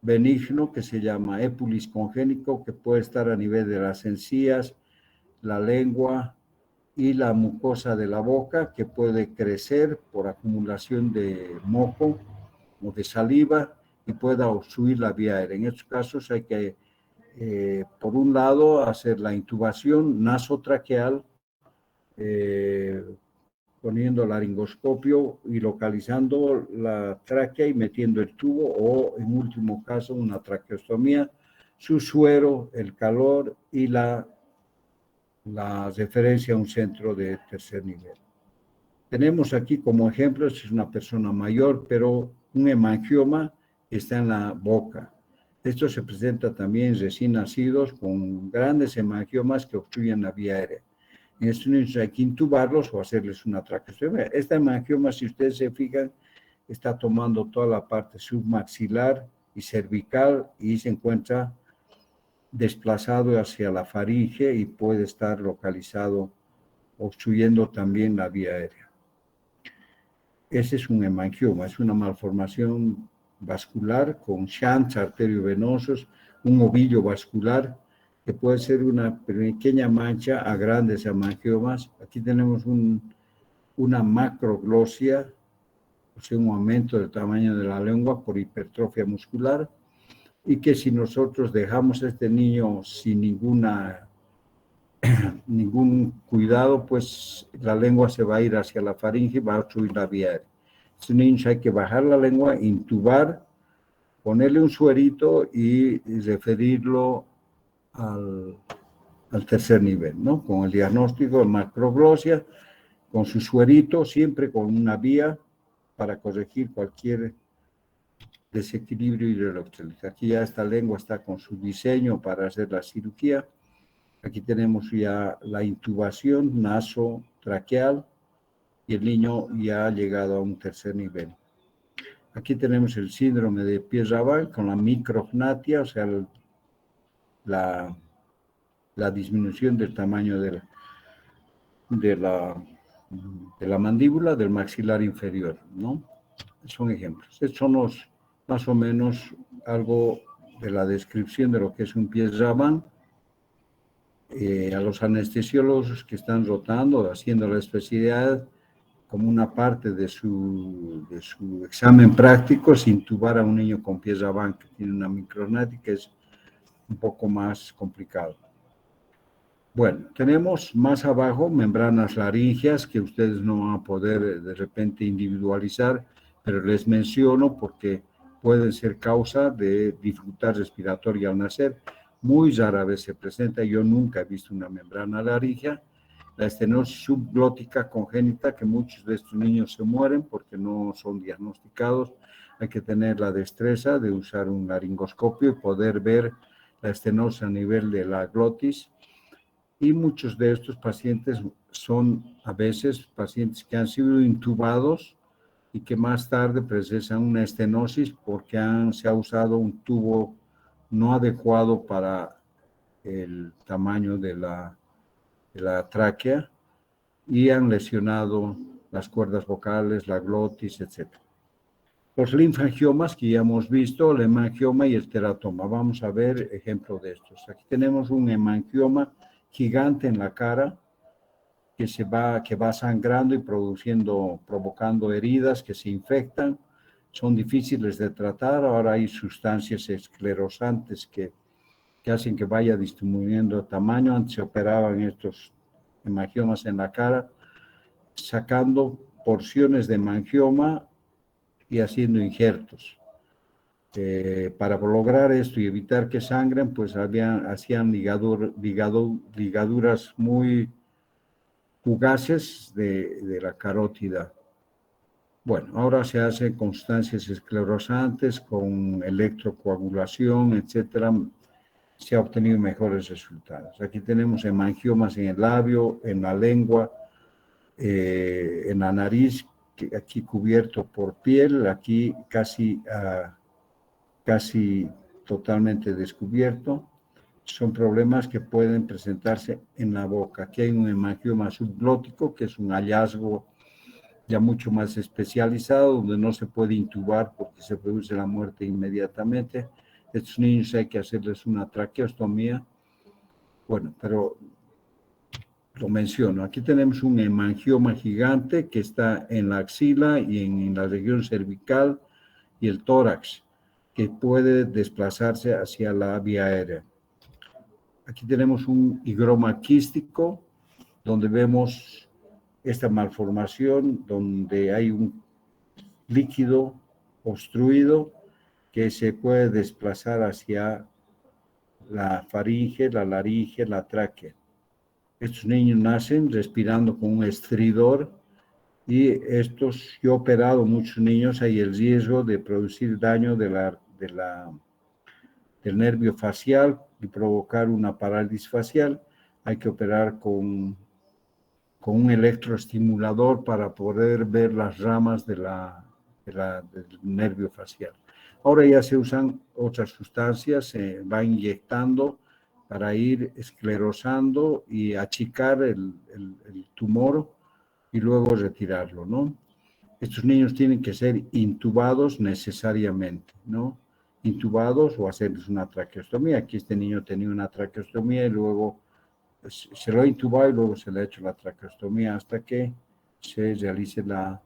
benigno que se llama épulis congénico, que puede estar a nivel de las encías, la lengua y la mucosa de la boca, que puede crecer por acumulación de moco o de saliva y pueda obstruir la vía aérea. En estos casos hay que, por un lado, hacer la intubación nasotraqueal, poniendo laringoscopio y localizando la tráquea y metiendo el tubo, o en último caso una traqueostomía, su suero, el calor y la referencia a un centro de tercer nivel. Tenemos aquí como ejemplo, es una persona mayor, pero un hemangioma está en la boca. Esto se presenta también en recién nacidos con grandes hemangiomas que obstruyen la vía aérea. En estos niños hay que intubarlos o hacerles una traqueostomía. Esta hemangioma, si ustedes se fijan, está tomando toda la parte submaxilar y cervical y se encuentra desplazado hacia la faringe y puede estar localizado obstruyendo también la vía aérea. Ese es un hemangioma, es una malformación vascular con shunts arteriovenosos, un ovillo vascular que puede ser una pequeña mancha a grandes hemangiomas. Aquí tenemos una macroglosia, o sea, un aumento del tamaño de la lengua por hipertrofia muscular, y que si nosotros dejamos a este niño sin ningún cuidado, pues la lengua se va a ir hacia la faringe y va a obstruir la vía aérea. Estos niños hay que bajar la lengua, intubar, ponerle un suerito y referirlo al tercer nivel, ¿no? Con el diagnóstico de macroglosia, con su suerito, siempre con una vía para corregir cualquier desequilibrio hidroeléctrico. Aquí ya esta lengua está con su diseño para hacer la cirugía. Aquí tenemos ya la intubación nasotraqueal y el niño ya ha llegado a un tercer nivel. Aquí tenemos el síndrome de Pierre-Rabin con la micrognatia, o sea, la disminución del tamaño de la mandíbula, del maxilar inferior, ¿no? Son ejemplos. Estos son más o menos algo de la descripción de lo que es un Pierre-Rabin. A los anestesiólogos que están rotando, haciendo la especialidad, como una parte de su examen práctico, es intubar a un niño con Pierre-Rabin que tiene una micrognatia, que es un poco más complicado. Bueno, tenemos más abajo membranas laríngeas que ustedes no van a poder de repente individualizar, pero les menciono porque pueden ser causa de dificultad respiratoria al nacer. Muy rara vez se presenta, yo nunca he visto una membrana laríngea. La estenosis subglótica congénita, que muchos de estos niños se mueren porque no son diagnosticados. Hay que tener la destreza de usar un laringoscopio y poder ver la estenosis a nivel de la glotis. Y muchos de estos pacientes son a veces pacientes que han sido intubados y que más tarde presentan una estenosis porque se ha usado un tubo no adecuado para el tamaño de la tráquea y han lesionado las cuerdas vocales, la glotis, etc. Los linfangiomas que ya hemos visto, el hemangioma y el teratoma. Vamos a ver ejemplo de estos. Aquí tenemos un hemangioma gigante en la cara que va sangrando y provocando heridas que se infectan. Son difíciles de tratar. Ahora hay sustancias esclerosantes que hacen que vaya disminuyendo el tamaño. Antes se operaban estos hemangiomas en la cara, sacando porciones de hemangioma y haciendo injertos. Para lograr esto y evitar que sangren, pues hacían ligaduras muy fugaces de la carótida. Bueno, ahora se hacen con sustancias esclerosantes, con electrocoagulación, etcétera. Se ha obtenido mejores resultados. Aquí tenemos hemangiomas en el labio, en la lengua, en la nariz, aquí cubierto por piel, aquí casi totalmente descubierto. Son problemas que pueden presentarse en la boca. Aquí hay un hemangioma subglótico, que es un hallazgo ya mucho más especializado, donde no se puede intubar porque se produce la muerte inmediatamente. Estos niños hay que hacerles una traqueostomía. Bueno, pero lo menciono. Aquí tenemos un hemangioma gigante que está en la axila y en la región cervical y el tórax, que puede desplazarse hacia la vía aérea. Aquí tenemos un higroma quístico, donde vemos esta malformación, donde hay un líquido obstruido que se puede desplazar hacia la faringe, la laringe, la tráquea. Estos niños nacen respirando con un estridor y yo he operado muchos niños, hay el riesgo de producir daño del nervio facial y provocar una parálisis facial. Hay que operar con un electroestimulador para poder ver las ramas del nervio facial. Ahora ya se usan otras sustancias, se va inyectando para ir esclerosando y achicar el tumor y luego retirarlo, ¿no? Estos niños tienen que ser intubados necesariamente, ¿no? Intubados o hacerles una traqueostomía. Aquí este niño tenía una traqueostomía y luego se lo ha intubado y luego se le ha hecho la traqueostomía hasta que se realice la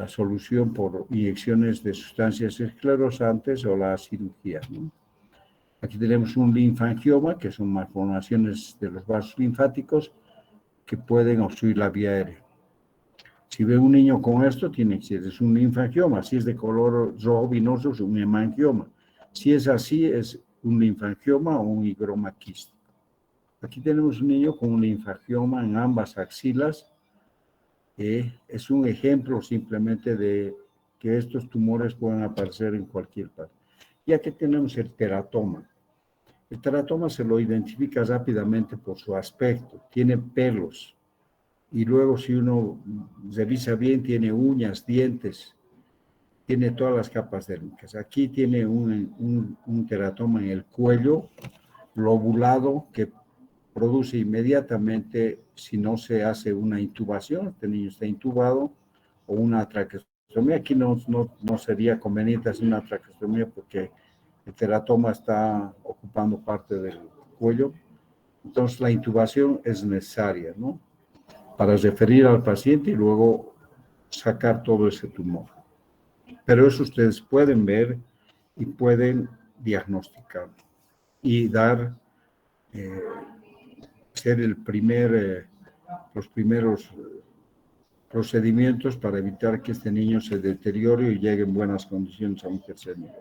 solución por inyecciones de sustancias esclerosantes o la cirugía, ¿no? Aquí tenemos un linfangioma, que son malformaciones de los vasos linfáticos que pueden obstruir la vía aérea. Si ve un niño con esto, tiene que ser, es un linfangioma. Si es de color rojo vinoso, es un hemangioma. Si es así, es un linfangioma o un higroma quístico. Aquí tenemos un niño con un linfangioma en ambas axilas. Es un ejemplo simplemente de que estos tumores pueden aparecer en cualquier parte. Y aquí tenemos el teratoma. El teratoma se lo identifica rápidamente por su aspecto. Tiene pelos. Y luego, si uno revisa bien, tiene uñas, dientes, tiene todas las capas dérmicas. Aquí tiene un teratoma en el cuello, lobulado, que produce inmediatamente, si no se hace una intubación, este niño está intubado, o una traqueostomía. Aquí no sería conveniente hacer una traqueostomía porque el teratoma está ocupando parte del cuello. Entonces, la intubación es necesaria, ¿no? Para referir al paciente y luego sacar todo ese tumor. Pero eso ustedes pueden ver y pueden diagnosticar y ser los primeros procedimientos para evitar que este niño se deteriore y llegue en buenas condiciones a un tercer nivel.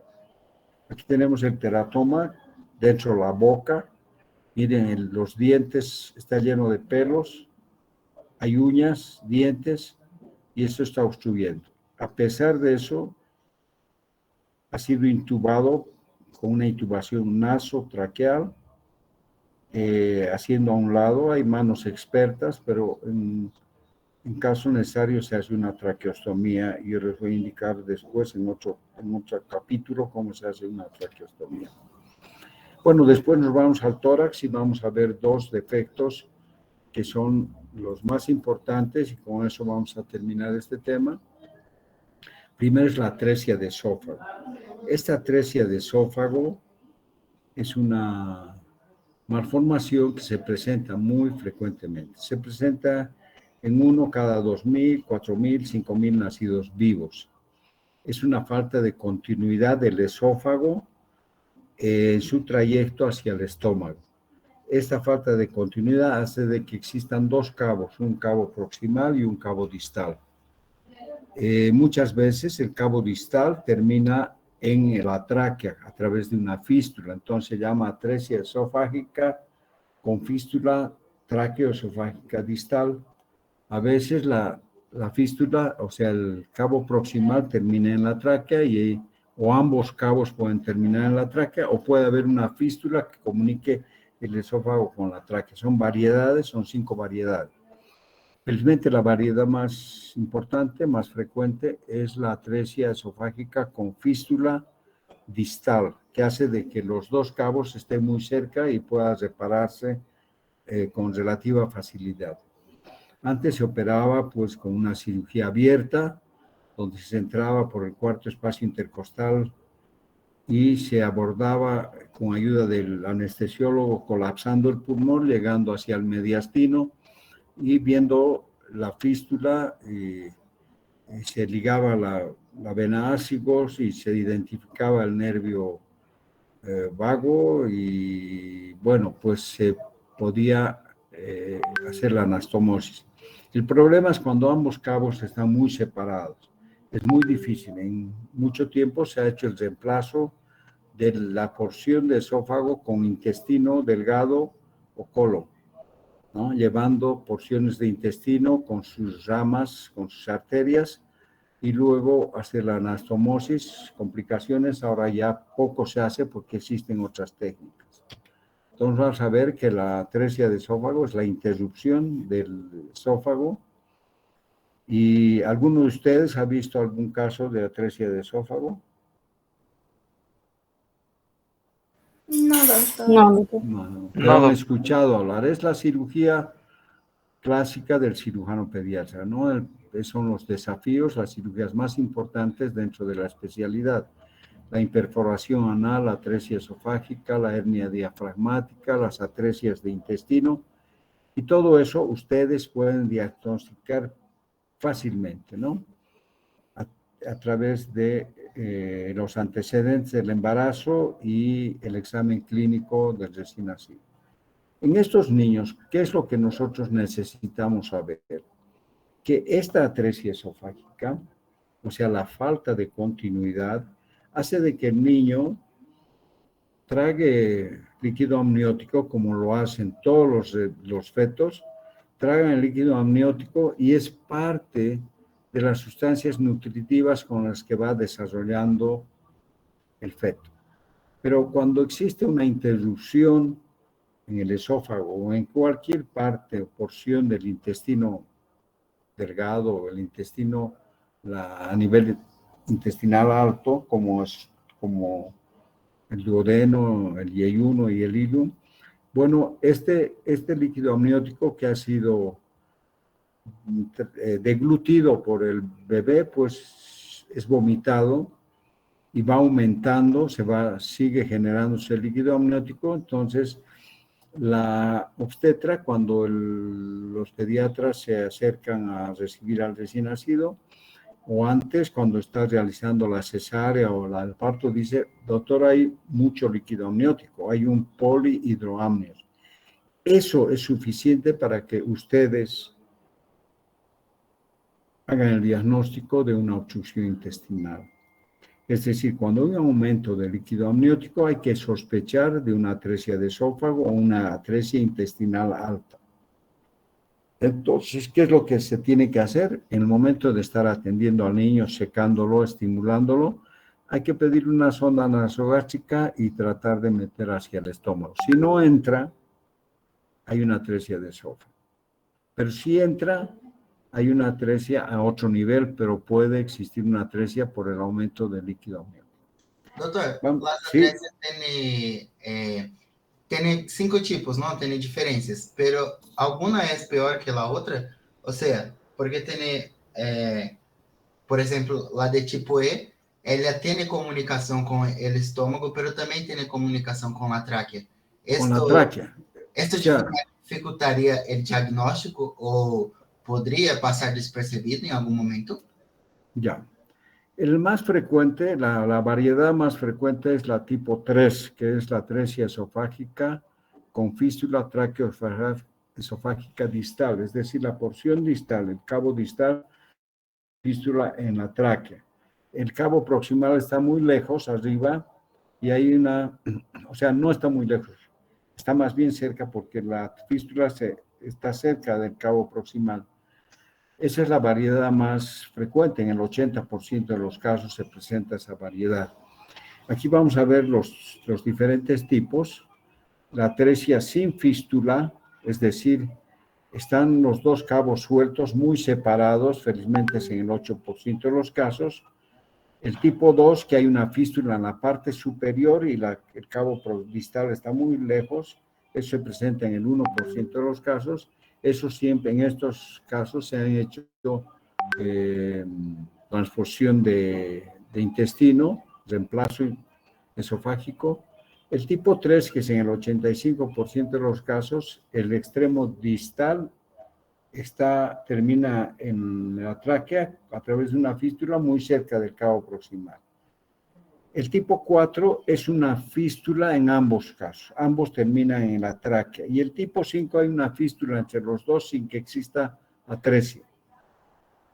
Aquí tenemos el teratoma dentro de la boca. Miren, los dientes está lleno de pelos. Hay uñas, dientes, y eso está obstruyendo. A pesar de eso, ha sido intubado con una intubación nasotraqueal, haciendo a un lado. Hay manos expertas, pero en caso necesario se hace una traqueostomía. Yo les voy a indicar después en otro capítulo cómo se hace una traqueostomía. Bueno, después nos vamos al tórax y vamos a ver dos defectos que son los más importantes, y con eso vamos a terminar este tema. Primero es la atresia de esófago. Esta atresia de esófago es una malformación que se presenta muy frecuentemente. Se presenta en 1 cada 2.000, 4.000, 5.000 nacidos vivos. Es una falta de continuidad del esófago en su trayecto hacia el estómago. Esta falta de continuidad hace de que existan dos cabos, un cabo proximal y un cabo distal. Muchas veces el cabo distal termina en la tráquea a través de una fístula, entonces se llama atresia esofágica con fístula tráqueo-esofágica distal. A veces la fístula, o sea, el cabo proximal termina en la tráquea o ambos cabos pueden terminar en la tráquea, o puede haber una fístula que comunique el esófago con la tráquea. Son variedades, son 5 variedades. Felizmente la variedad más importante, más frecuente, es la atresia esofágica con fístula distal, que hace de que los dos cabos estén muy cerca y pueda repararse con relativa facilidad. Antes se operaba pues con una cirugía abierta, donde se entraba por el cuarto espacio intercostal y se abordaba con ayuda del anestesiólogo colapsando el pulmón, llegando hacia el mediastino y viendo la fístula, se ligaba la vena ácigos y se identificaba el nervio vago y bueno, pues se podía hacer la anastomosis. El problema es cuando ambos cabos están muy separados. Es muy difícil. En mucho tiempo se ha hecho el reemplazo de la porción de esófago con intestino delgado o colon, ¿no? Llevando porciones de intestino con sus ramas, con sus arterias, y luego hacer la anastomosis. Complicaciones ahora ya poco se hace porque existen otras técnicas. Entonces vamos a ver que la atresia de esófago es la interrupción del esófago. ¿Y alguno de ustedes ha visto algún caso de atresia de esófago? No, doctor. No, pero han escuchado hablar. Es la cirugía clásica del cirujano pediatra, ¿no? Son los desafíos, las cirugías más importantes dentro de la especialidad. La imperforación anal, la atresia esofágica, la hernia diafragmática, las atresias de intestino, y todo eso ustedes pueden diagnosticar fácilmente, ¿no? A través de los antecedentes del embarazo y el examen clínico del recién nacido. En estos niños, ¿qué es lo que nosotros necesitamos saber? Que esta atresia esofágica, o sea, la falta de continuidad, hace de que el niño trague líquido amniótico, como lo hacen todos los fetos, tragan el líquido amniótico y es parte de las sustancias nutritivas con las que va desarrollando el feto. Pero cuando existe una interrupción en el esófago o en cualquier parte o porción del intestino delgado o el intestino a nivel intestinal alto, como el duodeno, el yeyuno y el hilum, bueno, este líquido amniótico que ha sido deglutido por el bebé, pues es vomitado y va aumentando, sigue generándose el líquido amniótico. Entonces la obstetra, cuando los pediatras se acercan a recibir al recién nacido, o antes, cuando está realizando la cesárea o el parto, dice: doctor, hay mucho líquido amniótico, hay un polihidroamnios. Eso es suficiente para que ustedes hagan el diagnóstico de una obstrucción intestinal. Es decir, cuando hay un aumento de líquido amniótico, hay que sospechar de una atresia de esófago o una atresia intestinal alta. Entonces, ¿qué es lo que se tiene que hacer? En el momento de estar atendiendo al niño, secándolo, estimulándolo, hay que pedir una sonda nasogástrica y tratar de meter hacia el estómago. Si no entra, hay una atresia de esófago. Pero si entra, hay una atresia a otro nivel, pero puede existir una atresia por el aumento del líquido amniótico. Doctor, las sí. atresias tiene 5 tipos, ¿no? Tiene diferencias, pero ¿alguna es peor que la otra? O sea, porque tiene, por ejemplo, la de tipo E, ella tiene comunicación con el estómago, pero también tiene comunicación con la tráquea. Con la tráquea. ¿Esto dificultaría el diagnóstico o podría pasar despercibido en algún momento? Ya. El más frecuente, la variedad más frecuente es la tipo 3, que es la atresia esofágica con fístula tráqueo-esofágica distal, es decir, la porción distal, el cabo distal, fístula en la tráquea. El cabo proximal está muy lejos, arriba, y hay o sea, no está muy lejos, está más bien cerca porque la fístula está cerca del cabo proximal. Esa es la variedad más frecuente, en el 80% de los casos se presenta esa variedad. Aquí vamos a ver los diferentes tipos. La atresia sin fístula, es decir, están los dos cabos sueltos, muy separados, felizmente es en el 8% de los casos. El tipo 2, que hay una fístula en la parte superior y el cabo distal está muy lejos, eso se presenta en el 1% de los casos. Eso siempre, en estos casos, se han hecho transfusión de intestino, reemplazo esofágico. El tipo 3, que es en el 85% de los casos, el extremo distal termina en la tráquea a través de una fístula muy cerca del cabo proximal. El tipo 4 es una fístula en ambos casos, ambos terminan en la tráquea. Y el tipo 5 hay una fístula entre los dos sin que exista atresia.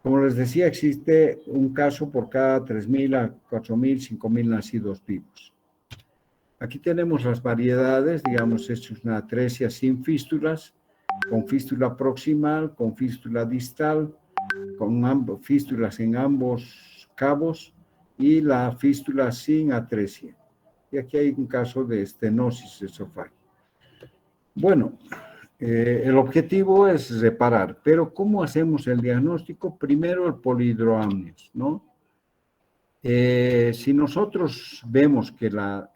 Como les decía, existe un caso por cada 3.000 a 4.000, 5.000 nacidos vivos. Aquí tenemos las variedades, digamos, esto es una atresia sin fístulas, con fístula proximal, con fístula distal, con fístulas en ambos cabos y la fístula sin atresia. Y aquí hay un caso de estenosis esofágica. Bueno, el objetivo es reparar, pero ¿cómo hacemos el diagnóstico? Primero el polihidroamnios, ¿no? Si nosotros vemos que la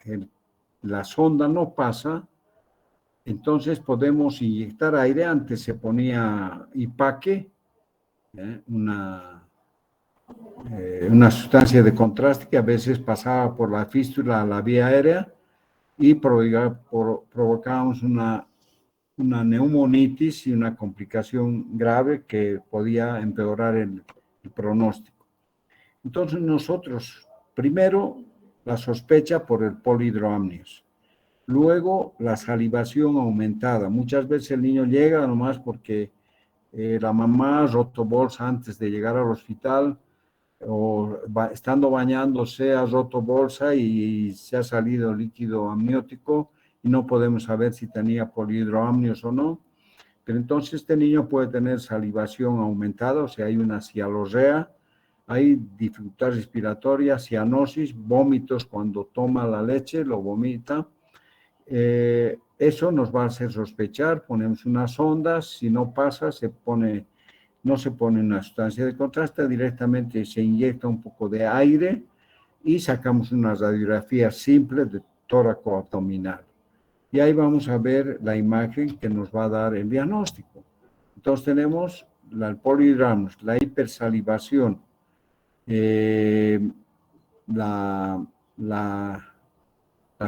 sonda no pasa, entonces podemos inyectar aire. Antes se ponía ipaque, una sustancia de contraste que a veces pasaba por la fístula a la vía aérea y provocábamos una neumonitis y una complicación grave que podía empeorar el pronóstico. Entonces nosotros, primero, la sospecha por el polihidroamnios. Luego, la salivación aumentada. Muchas veces el niño llega nomás porque la mamá ha roto bolsa antes de llegar al hospital o estando bañándose ha roto bolsa y se ha salido líquido amniótico y no podemos saber si tenía polihidroamnios o no. Pero entonces este niño puede tener salivación aumentada, o sea, hay una cialorrea, hay dificultad respiratoria, cianosis, vómitos cuando toma la leche, lo vomita. Eso nos va a hacer sospechar, ponemos unas sondas, si no pasa, no se pone una sustancia de contraste, directamente se inyecta un poco de aire y sacamos una radiografía simple de tóraco abdominal. Y ahí vamos a ver la imagen que nos va a dar el diagnóstico. Entonces tenemos el polihidroamnios, la hipersalivación, la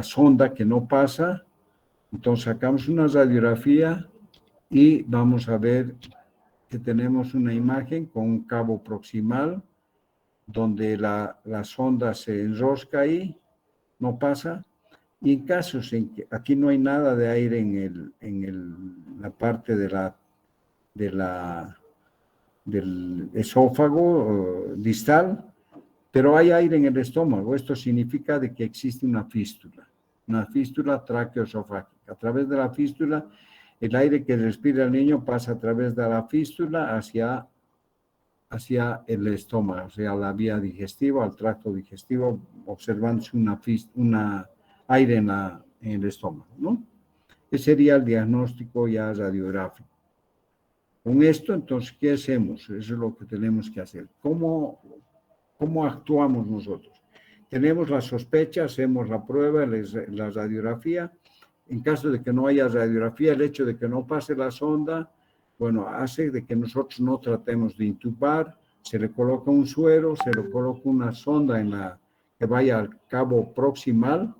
sonda que no pasa. Entonces sacamos una radiografía y vamos a ver que tenemos una imagen con un cabo proximal donde la sonda se enrosca ahí, no pasa. Y en casos en que aquí no hay nada de aire en la parte del esófago distal, pero hay aire en el estómago. Esto significa de que existe una fístula tráqueo-esofágica. A través de la fístula, el aire que respira el niño pasa a través de la fístula hacia el estómago, o sea, la vía digestiva, al tracto digestivo, observándose una aire en el estómago, ¿no? Ese sería el diagnóstico ya radiográfico. Con esto, entonces, ¿qué hacemos? Eso es lo que tenemos que hacer. ¿Cómo actuamos nosotros? Tenemos la sospecha, hacemos la prueba, la radiografía. En caso de que no haya radiografía, el hecho de que no pase la sonda, bueno, hace de que nosotros no tratemos de intubar, se le coloca un suero, se le coloca una sonda que vaya al cabo proximal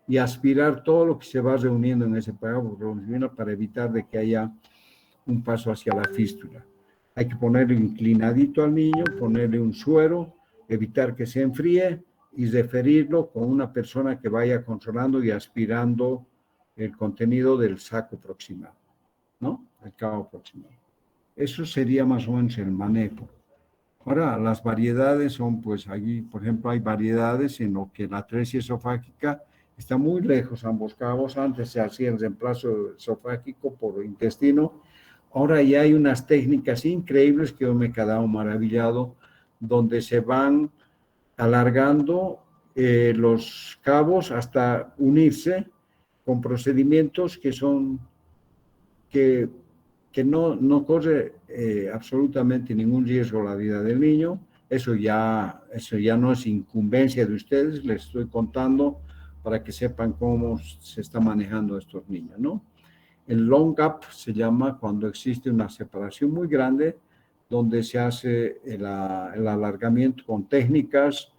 y aspirar todo lo que se va reuniendo en ese cabo proximal para evitar de que haya un paso hacia la fístula. Hay que ponerle inclinadito al niño, ponerle un suero, evitar que se enfríe y referirlo con una persona que vaya controlando y aspirando el contenido del saco proximal, ¿no? El cabo proximal. Eso sería más o menos el manejo. Ahora, las variedades son, pues, allí, por ejemplo, hay variedades en lo que la atresia esofágica está muy lejos, ambos cabos. Antes se hacía el reemplazo esofágico por intestino. Ahora ya hay unas técnicas increíbles que yo me he quedado maravillado, donde se van alargando los cabos hasta unirse con procedimientos que que no corre absolutamente ningún riesgo la vida del niño. Eso ya no es incumbencia de ustedes, les estoy contando para que sepan cómo se está manejando estos niños, ¿no? El long gap se llama cuando existe una separación muy grande, donde se hace el alargamiento con técnicas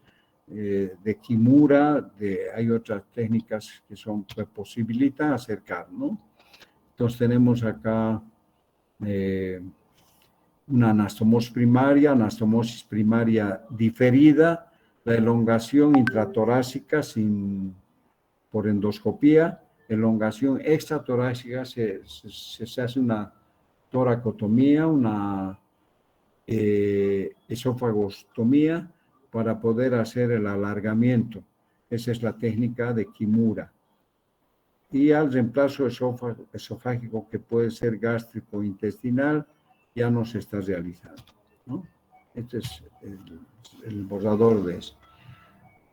de Kimura, hay otras técnicas que posibilitan acercar, ¿no? Entonces tenemos acá una anastomosis primaria diferida, la elongación intratorácica por endoscopía, elongación extratorácica, se hace una toracotomía, una esófagostomía para poder hacer el alargamiento. Esa es la técnica de Kimura. Y al reemplazo esofágico, que puede ser gástrico o intestinal, ya no se está realizando, ¿no? Este es el borrador de eso.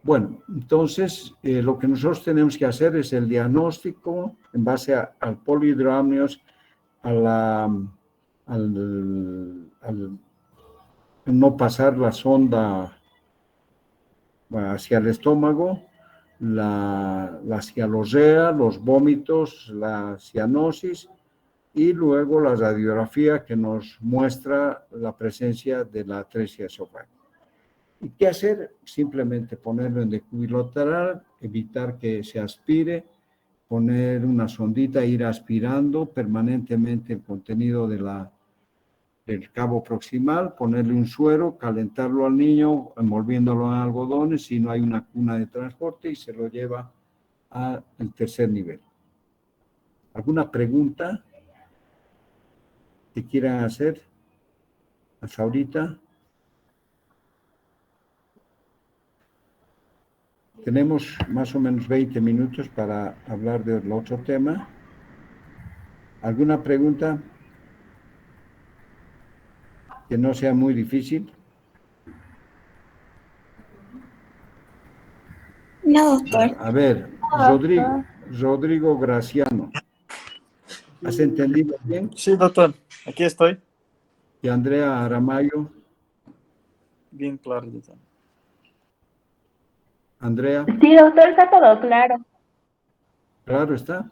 Bueno, entonces lo que nosotros tenemos que hacer es el diagnóstico en base al polihidroamnios, al no pasar la sonda hacia el estómago, la cialorrea, los vómitos, la cianosis y luego la radiografía que nos muestra la presencia de la atresia esofágica. ¿Y qué hacer? Simplemente ponerlo en decúbito lateral, evitar que se aspire, poner una sondita, ir aspirando permanentemente el contenido del cabo proximal, ponerle un suero, calentarlo al niño, envolviéndolo en algodones, si no hay una cuna de transporte, y se lo lleva al tercer nivel. ¿Alguna pregunta que quieran hacer hasta ahorita? Tenemos más o menos 20 minutos para hablar del otro tema. ¿Alguna pregunta que no sea muy difícil? No, doctor. A ver, Rodrigo Graciano. ¿Has entendido bien? Sí, doctor. Aquí estoy. Y Andrea Aramayo. Bien claro, doctor. Andrea, Sí, doctor, está todo claro. claro está.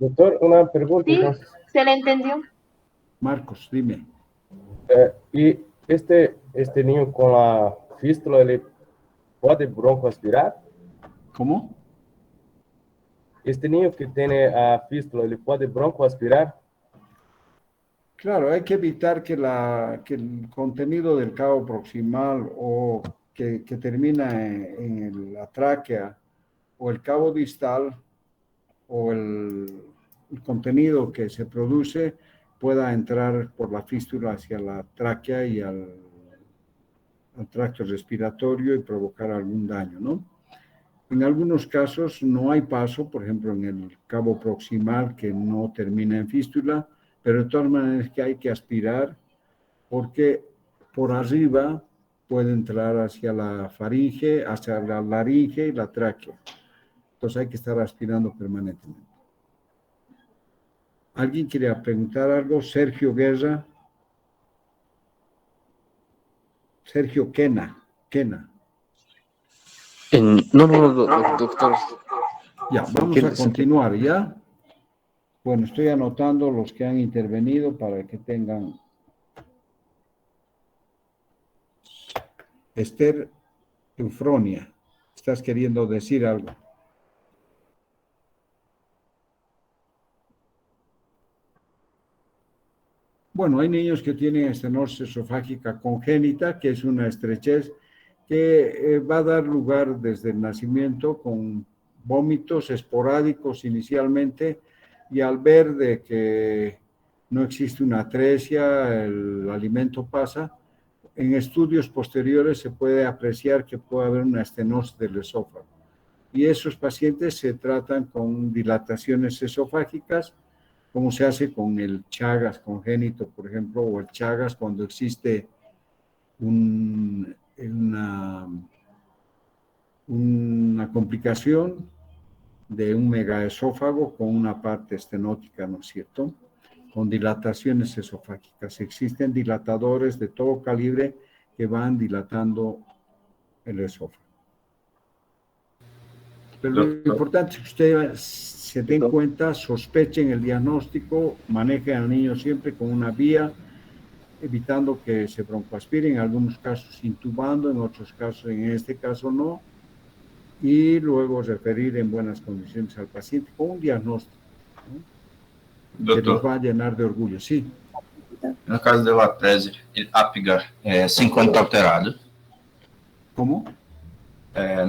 Doctor, una pregunta Sí, entonces. se le entendió. Marcos, dime. ¿Y este niño con la fístula le puede broncoaspirar? ¿Cómo? Este niño que tiene fístula le puede broncoaspirar? Claro, hay que evitar que el contenido del cabo proximal o que termina en la tráquea o el cabo distal o el contenido que se produce pueda entrar por la fístula hacia la tráquea y al tracto respiratorio y provocar algún daño, ¿no? En algunos casos no hay paso, por ejemplo en el cabo proximal que no termina en fístula, pero de todas maneras que hay que aspirar porque por arriba puede entrar hacia la faringe, hacia la laringe y la tráquea. Entonces hay que estar aspirando permanentemente. ¿Alguien quiere preguntar algo? Sergio Guerra. Sergio Quena. No, doctor. Ya, vamos a continuar, ¿ya? Bueno, estoy anotando los que han intervenido para que tengan... Esther Eufronia, ¿estás queriendo decir algo? Bueno, hay niños que tienen estenosis esofágica congénita, que es una estrechez que va a dar lugar desde el nacimiento con vómitos esporádicos inicialmente, y al ver de que no existe una atresia, el alimento pasa, en estudios posteriores se puede apreciar que puede haber una estenosis del esófago. Y esos pacientes se tratan con dilataciones esofágicas, como se hace con el Chagas congénito, por ejemplo, o el Chagas cuando existe una complicación de un megaesófago con una parte estenótica, ¿no es cierto? con dilataciones esofágicas. Existen dilatadores de todo calibre que van dilatando el esófago. Pero lo importante es que ustedes se den cuenta, sospechen el diagnóstico, manejen al niño siempre con una vía, evitando que se broncoaspire, en algunos casos intubando, en otros casos, en este caso no, y luego referir en buenas condiciones al paciente con un diagnóstico, ¿no? Que nos va a llenar de orgullo, sí. No caso de latrese Apgar 50 alterado. ¿Cómo?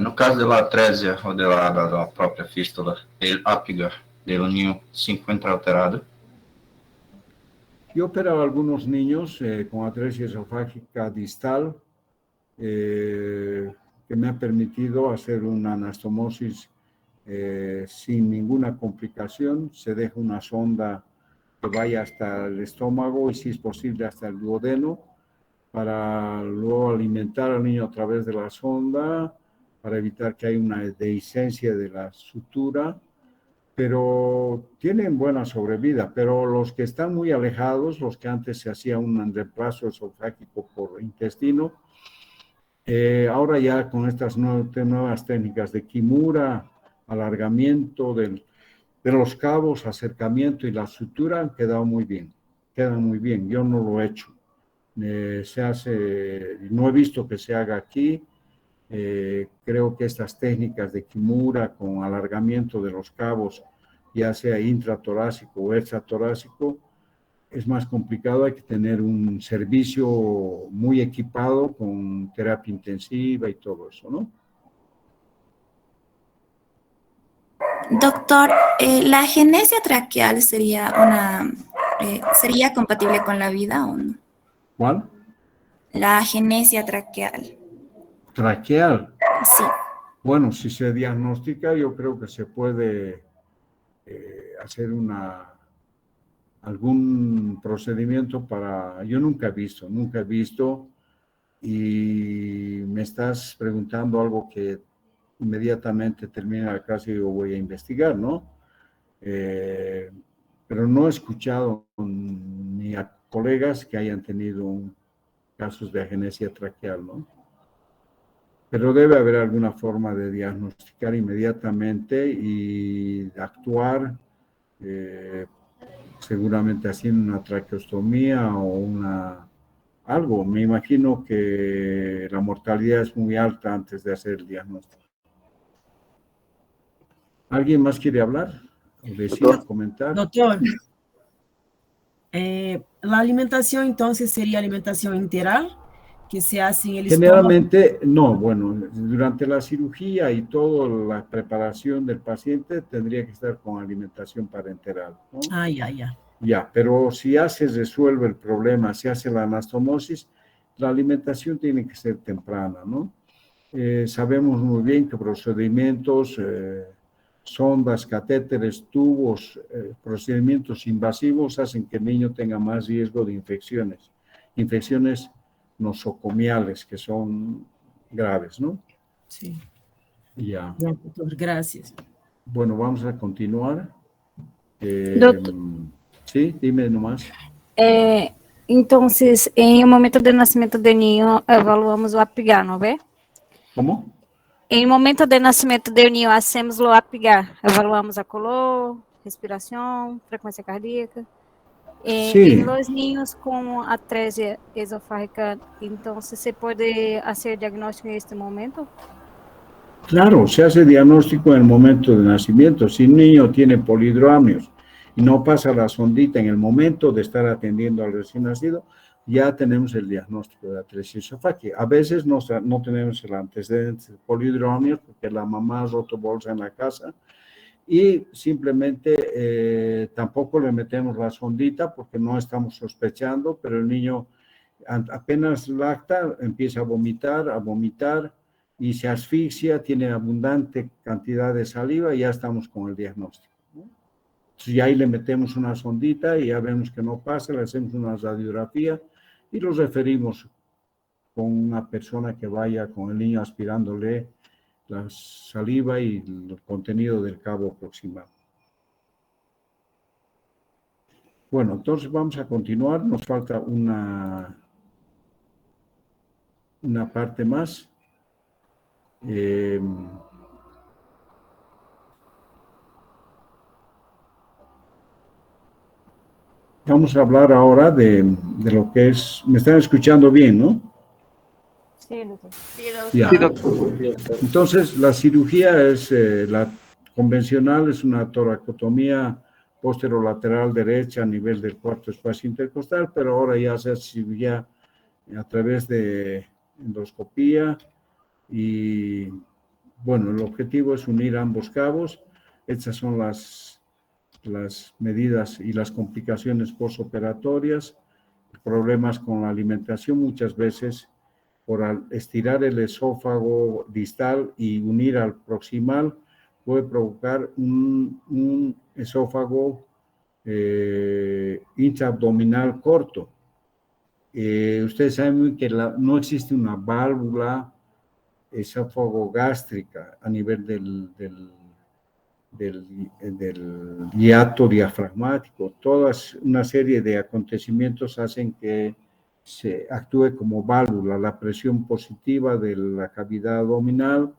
No caso de latresia ou da própria fístula, ele Apgar del niño 50 alterado. Yo he operado a algunos niños con atresia esofágica distal que me ha permitido hacer una anastomosis sin ninguna complicación. Se deja una sonda que vaya hasta el estómago y si es posible hasta el duodeno para luego alimentar al niño a través de la sonda para evitar que haya una dehiscencia de la sutura, pero tienen buena sobrevida. Pero los que están muy alejados, los que antes se hacía un reemplazo esofágico por intestino, ahora ya con estas nuevas técnicas de Kimura, alargamiento de los cabos, acercamiento y la sutura han quedado muy bien, quedan muy bien. Yo no lo he hecho. Se hace, no he visto que se haga aquí. Creo que estas técnicas de Kimura con alargamiento de los cabos, ya sea intratorácico o extratorácico, es más complicado. Hay que tener un servicio muy equipado con terapia intensiva y todo eso, ¿no? Doctor, ¿la agenesia traqueal sería sería compatible con la vida o no? ¿Cuál? La agenesia traqueal. Traqueal. Sí. Bueno, si se diagnostica, yo creo que se puede hacer algún procedimiento para... Yo nunca he visto, y me estás preguntando algo que inmediatamente termina la clase y yo voy a investigar, ¿no? Pero no he escuchado ni a colegas que hayan tenido casos de agenesia traqueal, ¿no? Pero debe haber alguna forma de diagnosticar inmediatamente y actuar, seguramente haciendo una traqueostomía o algo. Me imagino que la mortalidad es muy alta antes de hacer el diagnóstico. ¿Alguien más quiere hablar? ¿O decir, comentar? Doutor, la alimentación entonces sería alimentación integral que se hace en el Generalmente, no, bueno, durante la cirugía y toda la preparación del paciente tendría que estar con alimentación parenteral, ¿no? Ah, ya. Ya, pero si ya se resuelve el problema, se hace la anastomosis, la alimentación tiene que ser temprana, ¿no? Sabemos muy bien que procedimientos, sondas, catéteres, tubos, procedimientos invasivos hacen que el niño tenga más riesgo de infecciones nosocomiales, que son graves, ¿no? Sí. Ya. Ya, doctor, gracias. Bueno, vamos a continuar. Doutor. Sí, dime nomás. Então, em um momento de nascimento do ninho, evaluamos o APGAR, não é? ¿Cómo? Em momento de nascimento do ninho, hacemos o APGAR, evaluamos a color, respiração, frequência cardíaca. Sí. Em los niños com atresia esofágica, então, se pode fazer diagnóstico neste momento? Claro, se hace diagnóstico en el momento de nacimiento. Si un niño tiene polidromios y no pasa la sondita en el momento de estar atendiendo al recién nacido, ya tenemos el diagnóstico de atresia esofágica. A veces no tenemos el antecedente de polidromios porque la mamá ha roto bolsa en la casa y simplemente tampoco le metemos la sondita porque no estamos sospechando, pero el niño apenas lacta, empieza a vomitar y se asfixia, tiene abundante cantidad de saliva y ya estamos con el diagnóstico, ¿no? Entonces ya ahí le metemos una sondita y ya vemos que no pasa, le hacemos una radiografía y los referimos con una persona que vaya con el niño aspirándole la saliva y el contenido del cabo proximal. Bueno, entonces vamos a continuar. Nos falta una parte más. Vamos a hablar ahora de lo que es... ¿Me están escuchando bien, no? Sí, doctor. Ya. Entonces, la cirugía es la convencional, es una toracotomía posterolateral derecha a nivel del cuarto espacio intercostal, pero ahora ya se hace cirugía a través de endoscopía y, bueno, el objetivo es unir ambos cabos. Estas son las medidas y las complicaciones postoperatorias, problemas con la alimentación muchas veces por estirar el esófago distal y unir al proximal, puede provocar un esófago intraabdominal corto. Ustedes saben que no existe una válvula esófago gástrica a nivel del hiato diafragmático. Una serie de acontecimientos hacen que se actúe como válvula, la presión positiva de la cavidad abdominal,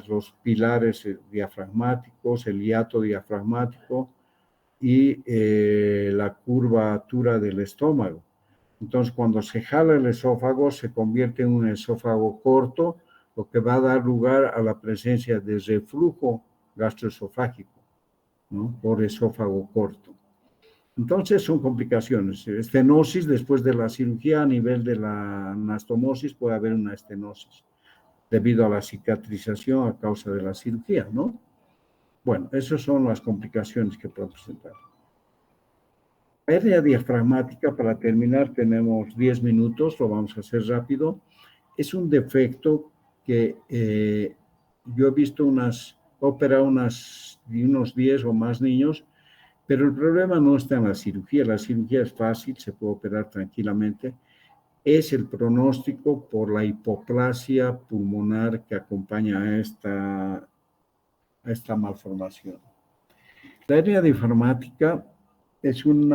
los pilares diafragmáticos, el hiato diafragmático y la curvatura del estómago. Entonces, cuando se jala el esófago, se convierte en un esófago corto, lo que va a dar lugar a la presencia de reflujo gastroesofágico, ¿no? Por esófago corto. Entonces son complicaciones. Estenosis después de la cirugía a nivel de la anastomosis, puede haber una estenosis debido a la cicatrización a causa de la cirugía, ¿no? Bueno, esas son las complicaciones que pueden presentar. Hernia diafragmática, para terminar, tenemos 10 minutos, lo vamos a hacer rápido. Es un defecto que yo he visto operado unos 10 o más niños, pero el problema no está en la cirugía es fácil, se puede operar tranquilamente, es el pronóstico por la hipoplasia pulmonar que acompaña a esta malformación. La hernia diafragmática es un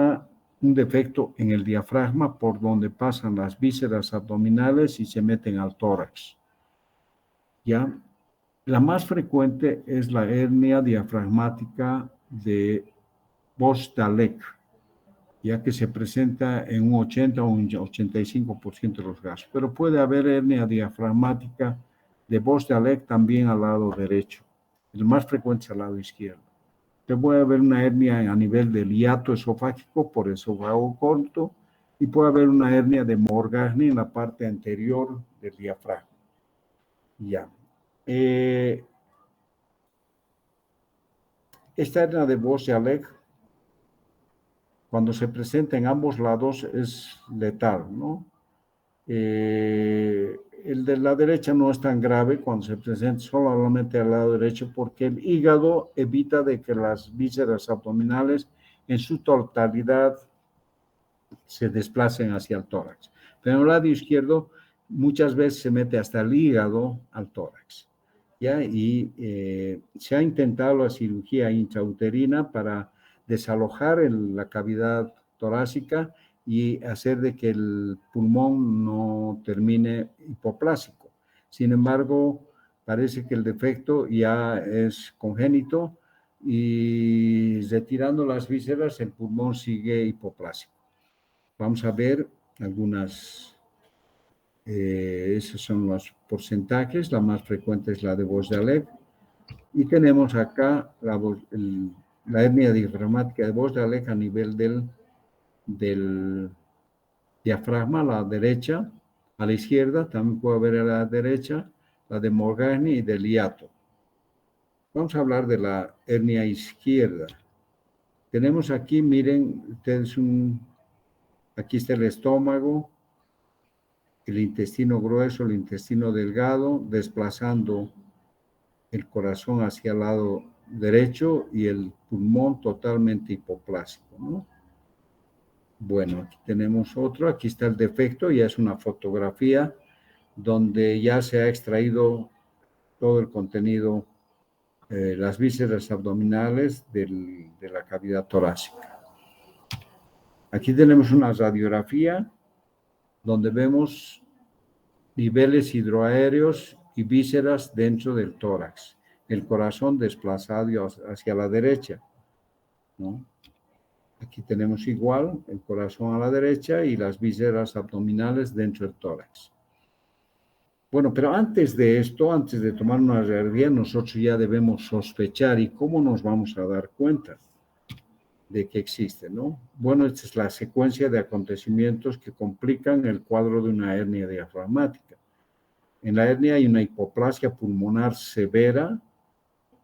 defecto en el diafragma por donde pasan las vísceras abdominales y se meten al tórax. ¿Ya? La más frecuente es la hernia diafragmática de Bos-Dalek, ya que se presenta en un 80 o un 85% de los casos. Pero puede haber hernia diafragmática de Bos-Dalek también al lado derecho. El más frecuente es al lado izquierdo. Puede haber una hernia a nivel del hiato esofágico por esófago corto y puede haber una hernia de Morgagni en la parte anterior del diafragma. Ya. Esta hernia de Bos-Dalek, cuando se presenta en ambos lados, es letal, ¿no? El de la derecha no es tan grave cuando se presenta solamente al lado derecho, porque el hígado evita de que las vísceras abdominales en su totalidad se desplacen hacia el tórax. Pero en el lado izquierdo muchas veces se mete hasta el hígado al tórax, ¿ya? Y se ha intentado la cirugía intrauterina para desalojar la cavidad torácica y hacer de que el pulmón no termine hipoplásico. Sin embargo, parece que el defecto ya es congénito y retirando las vísceras el pulmón sigue hipoplásico. Vamos a ver algunas, esos son los porcentajes. La más frecuente es la de Bos-Dalek y tenemos acá la hernia diafragmática de Bos-Dalek a nivel del diafragma, a la derecha, a la izquierda, también puede haber a la derecha, la de Morgagni y del hiato. Vamos a hablar de la hernia izquierda. Tenemos aquí, miren, ustedes aquí está el estómago, el intestino grueso, el intestino delgado, desplazando el corazón hacia el lado derecho y el pulmón totalmente hipoplásico, ¿no? Bueno, aquí tenemos otro, aquí está el defecto, ya es una fotografía donde ya se ha extraído todo el contenido, las vísceras abdominales de la cavidad torácica. Aquí tenemos una radiografía donde vemos niveles hidroaéreos y vísceras dentro del tórax, el corazón desplazado hacia la derecha, ¿no? Aquí tenemos igual el corazón a la derecha y las vísceras abdominales dentro del tórax. Bueno, pero antes de esto, antes de tomar una radiografía, nosotros ya debemos sospechar. ¿Y cómo nos vamos a dar cuenta de que existe, no? Bueno, esta es la secuencia de acontecimientos que complican el cuadro de una hernia diafragmática. En la hernia hay una hipoplasia pulmonar severa,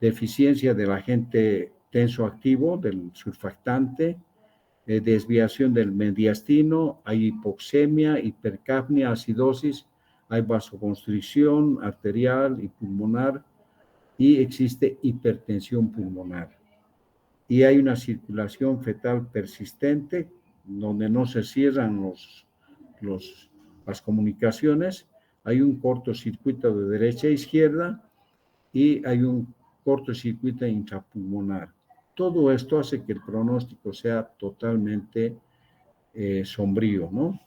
deficiencia del agente tensoactivo, del surfactante, desviación del mediastino, hay hipoxemia, hipercapnia, acidosis, hay vasoconstricción arterial y pulmonar y existe hipertensión pulmonar. Y hay una circulación fetal persistente donde no se cierran las comunicaciones, hay un cortocircuito de derecha a izquierda y hay un cortocircuito intrapulmonar. Todo esto hace que el pronóstico sea totalmente sombrío, ¿no?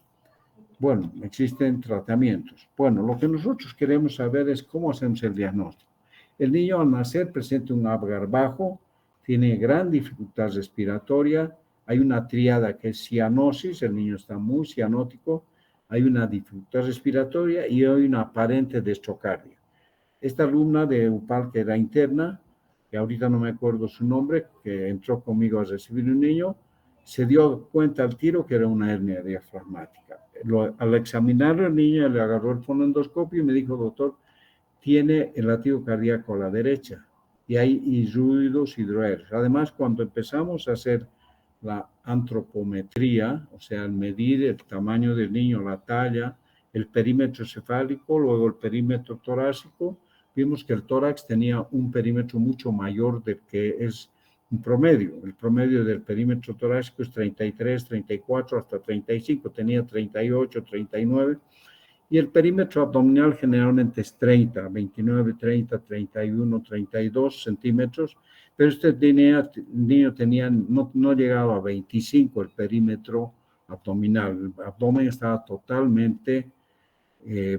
Bueno, existen tratamientos. Bueno, lo que nosotros queremos saber es cómo hacemos el diagnóstico. El niño al nacer presenta un Apgar bajo, tiene gran dificultad respiratoria, hay una tríada que es cianosis, el niño está muy cianótico, hay una dificultad respiratoria y hay una aparente destrocardia. Esta alumna de UPAL que era interna, que ahorita no me acuerdo su nombre, que entró conmigo a recibir un niño, se dio cuenta al tiro que era una hernia diafragmática. Al examinarlo, el niño le agarró el fonendoscopio y me dijo, doctor, tiene el latido cardíaco a la derecha y hay ruidos hidroaéreos. Además, cuando empezamos a hacer la antropometría, o sea, al medir el tamaño del niño, la talla, el perímetro cefálico, luego el perímetro torácico, vimos que el tórax tenía un perímetro mucho mayor del que es un promedio. El promedio del perímetro torácico es 33, 34, hasta 35, tenía 38, 39, y el perímetro abdominal generalmente es 30, 29, 30, 31, 32 centímetros, pero este niño tenía, no llegaba a 25 el perímetro abdominal, el abdomen estaba totalmente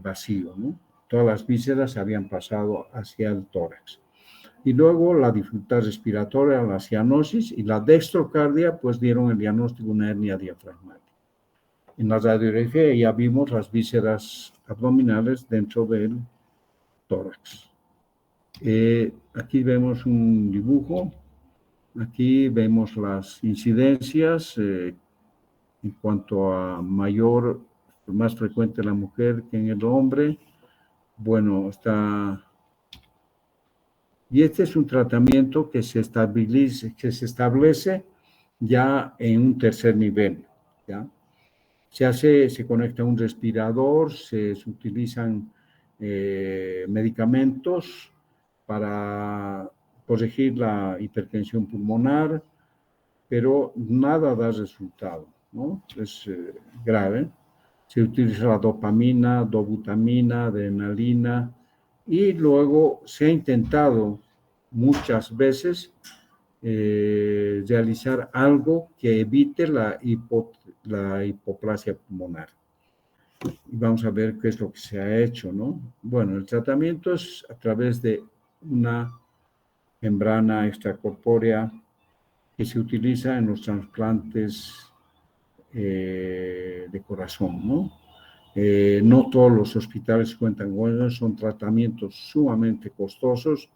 vacío, ¿no? Todas las vísceras se habían pasado hacia el tórax. Y luego la dificultad respiratoria, la cianosis y la dextrocardia, pues dieron el diagnóstico de una hernia diafragmática. En la radiografía ya vimos las vísceras abdominales dentro del tórax. Aquí vemos un dibujo. Aquí vemos las incidencias en cuanto a más frecuente en la mujer que en el hombre. Bueno, y este es un tratamiento que se establece ya en un tercer nivel, ¿ya? Se conecta un respirador, se utilizan medicamentos para corregir la hipertensión pulmonar, pero nada da resultado, ¿no? Es grave. Se utiliza la dopamina, dobutamina, adrenalina, y luego se ha intentado muchas veces realizar algo que evite la hipoplasia pulmonar. Y vamos a ver qué es lo que se ha hecho, ¿no? Bueno, el tratamiento es a través de una membrana extracorpórea que se utiliza en los trasplantes de corazón, ¿no? No todos los hospitales cuentan con eso, son tratamientos sumamente costosos,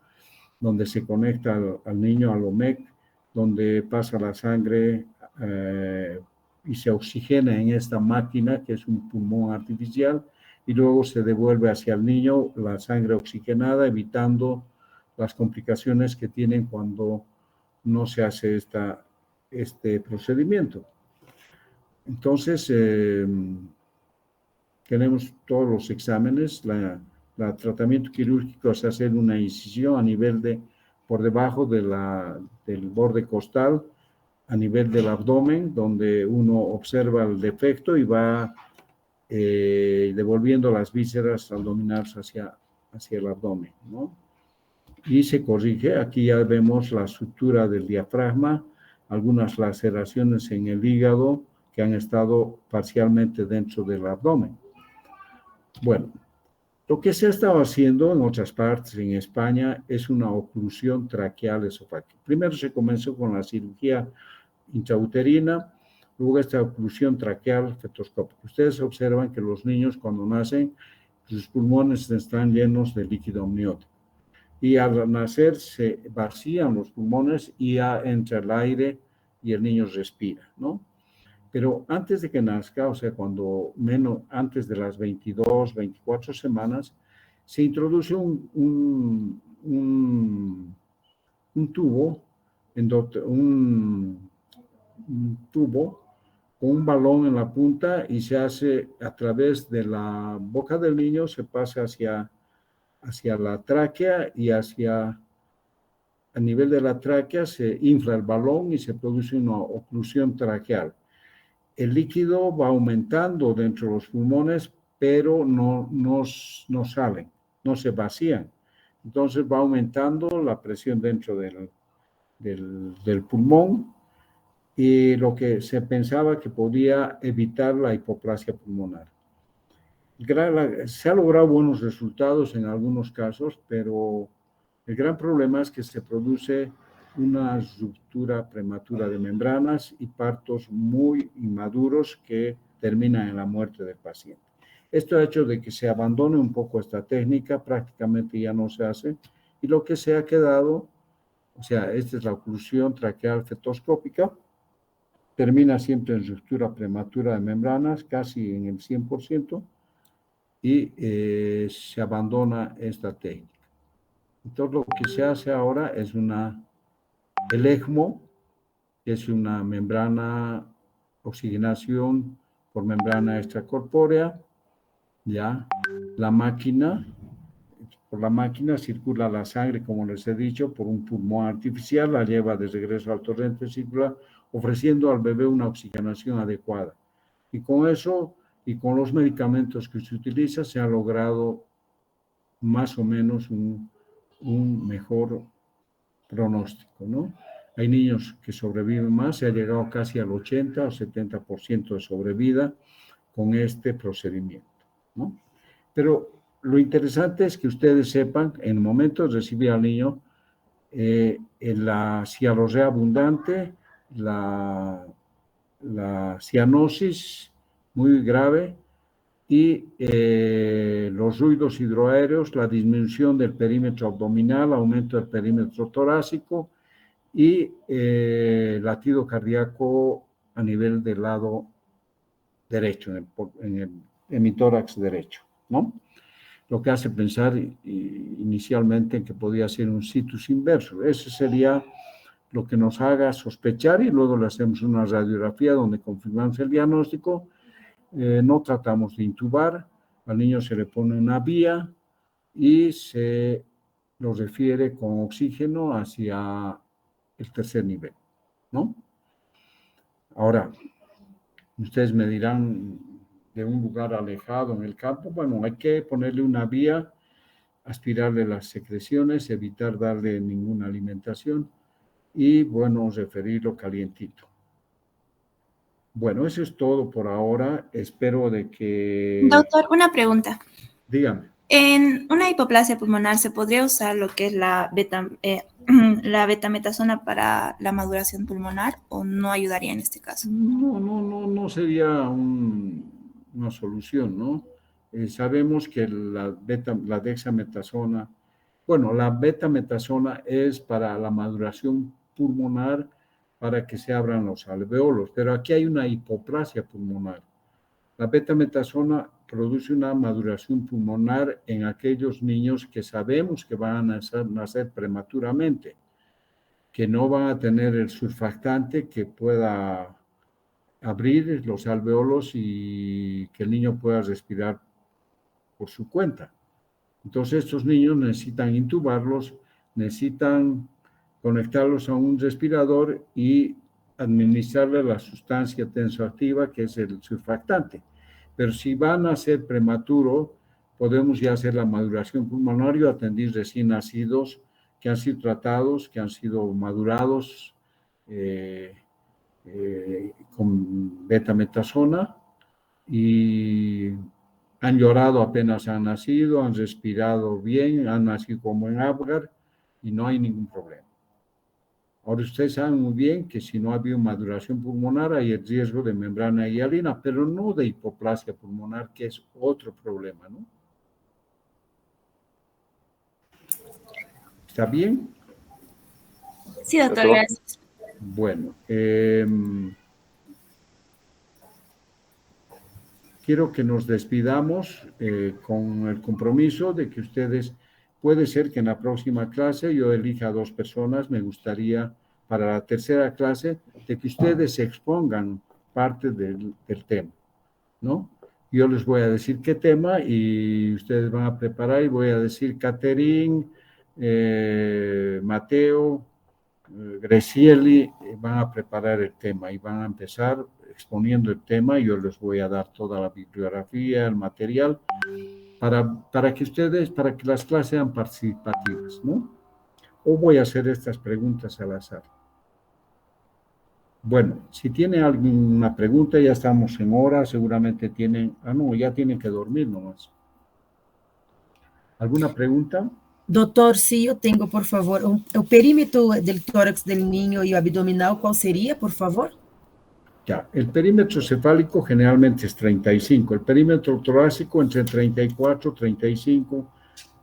donde se conecta al niño al OMEC, donde pasa la sangre y se oxigena en esta máquina, que es un pulmón artificial, y luego se devuelve hacia el niño la sangre oxigenada, evitando las complicaciones que tienen cuando no se hace este procedimiento. Entonces, tenemos todos los exámenes. El tratamiento quirúrgico es hacer una incisión a nivel por debajo del borde costal, a nivel del abdomen, donde uno observa el defecto y va devolviendo las vísceras abdominales hacia el abdomen, ¿no? Y se corrige. Aquí ya vemos la sutura del diafragma, algunas laceraciones en el hígado, que han estado parcialmente dentro del abdomen. Bueno, lo que se ha estado haciendo en otras partes, en España, es una oclusión traqueal esofágica. Primero se comenzó con la cirugía intrauterina, luego esta oclusión traqueal fetoscópica. Ustedes observan que los niños cuando nacen, sus pulmones están llenos de líquido amniótico. Y al nacer se vacían los pulmones y ya entra el aire y el niño respira, ¿no? Pero antes de que nazca, o sea, antes de las 22, 24 semanas, se introduce un tubo, un tubo con un balón en la punta y se hace a través de la boca del niño, se pasa hacia la tráquea y a nivel de la tráquea se infla el balón y se produce una oclusión traqueal. El líquido va aumentando dentro de los pulmones, pero no salen, no se vacían. Entonces va aumentando la presión dentro del pulmón y lo que se pensaba que podía evitar la hipoplasia pulmonar. Se ha logrado buenos resultados en algunos casos, pero el gran problema es que se produce una ruptura prematura de membranas y partos muy inmaduros que terminan en la muerte del paciente. Esto ha hecho de que se abandone un poco esta técnica, prácticamente ya no se hace, y lo que se ha quedado, o sea, esta es la oclusión traqueal fetoscópica, termina siempre en ruptura prematura de membranas, casi en el 100%, y se abandona esta técnica. Entonces, lo que se hace ahora es el ECMO, que es una membrana, oxigenación por membrana extracorpórea, ya, por la máquina circula la sangre, como les he dicho, por un pulmón artificial, la lleva de regreso al torrente circular, ofreciendo al bebé una oxigenación adecuada. Y con eso, y con los medicamentos que se utilizan, se ha logrado más o menos un mejor pronóstico, ¿no? Hay niños que sobreviven más, se ha llegado casi al 80 o 70% de sobrevida con este procedimiento, ¿no? Pero lo interesante es que ustedes sepan, en el momento de recibir al niño, en la cialorrea abundante, la cianosis muy grave y los ruidos hidroaéreos, la disminución del perímetro abdominal, aumento del perímetro torácico y latido cardíaco a nivel del lado derecho, en el hemitórax derecho, ¿no? Lo que hace pensar inicialmente en que podía ser un situs inverso. Ese sería lo que nos haga sospechar y luego le hacemos una radiografía donde confirmamos el diagnóstico. No tratamos de intubar, al niño se le pone una vía y se lo refiere con oxígeno hacia el tercer nivel, ¿no? Ahora, ustedes me dirán, de un lugar alejado en el campo, bueno, hay que ponerle una vía, aspirarle las secreciones, evitar darle ninguna alimentación y, bueno, referirlo calientito. Bueno, eso es todo por ahora. Espero de que... Doctor, una pregunta. Dígame. En una hipoplasia pulmonar, ¿se podría usar lo que es la betametasona para la maduración pulmonar o no ayudaría en este caso? No sería una solución, ¿no? Sabemos que la dexametasona, bueno, la betametasona es para la maduración pulmonar para que se abran los alveolos, pero aquí hay una hipoplasia pulmonar. La betametasona produce una maduración pulmonar en aquellos niños que sabemos que van a nacer prematuramente, que no van a tener el surfactante que pueda abrir los alveolos y que el niño pueda respirar por su cuenta. Entonces, estos niños necesitan intubarlos, necesitan conectarlos a un respirador y administrarle la sustancia tensoactiva que es el surfactante. Pero si van a ser prematuro, podemos ya hacer la maduración pulmonar y atender recién nacidos que han sido tratados, que han sido madurados con betametasona y han llorado apenas han nacido, han respirado bien, han nacido como en Apgar y no hay ningún problema. Ahora ustedes saben muy bien que si no ha habido maduración pulmonar hay el riesgo de membrana hialina, pero no de hipoplasia pulmonar, que es otro problema, ¿no? ¿Está bien? Sí, doctor, gracias. Bueno, quiero que nos despidamos con el compromiso de que ustedes, puede ser que en la próxima clase yo elija 2 personas, me gustaría para la tercera clase de que ustedes expongan parte del tema, ¿no? Yo les voy a decir qué tema y ustedes van a preparar y voy a decir Catherine, Mateo, Gracieli, van a preparar el tema y van a empezar exponiendo el tema. Yo les voy a dar toda la bibliografía, el material, para que ustedes, para que las clases sean participativas, ¿no? O voy a hacer estas preguntas al azar. Bueno, si tiene alguna pregunta, ya estamos en hora, seguramente tienen, no, ya tienen que dormir nomás. ¿Alguna pregunta? Doutor, sí, eu tenho, por favor, o perímetro del tórax del niño y abdominal, ¿cuál sería, por favor? Ya, el perímetro cefálico generalmente es 35, el perímetro torácico entre 34, 35,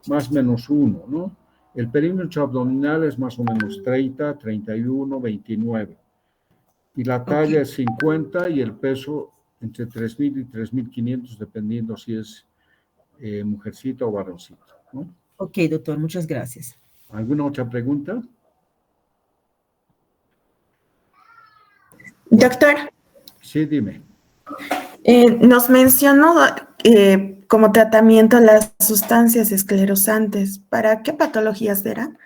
más o menos 1, ¿no? El perímetro abdominal es más o menos 30, 31, 29. Y la talla es 50 y el peso entre 3.000 y 3.500, dependiendo si es mujercita o varoncito, ¿no? Ok, doctor, muchas gracias. ¿Alguna otra pregunta? Doctor, Sí, dime. nos mencionó como tratamiento las sustancias esclerosantes. ¿Para qué patologías serán?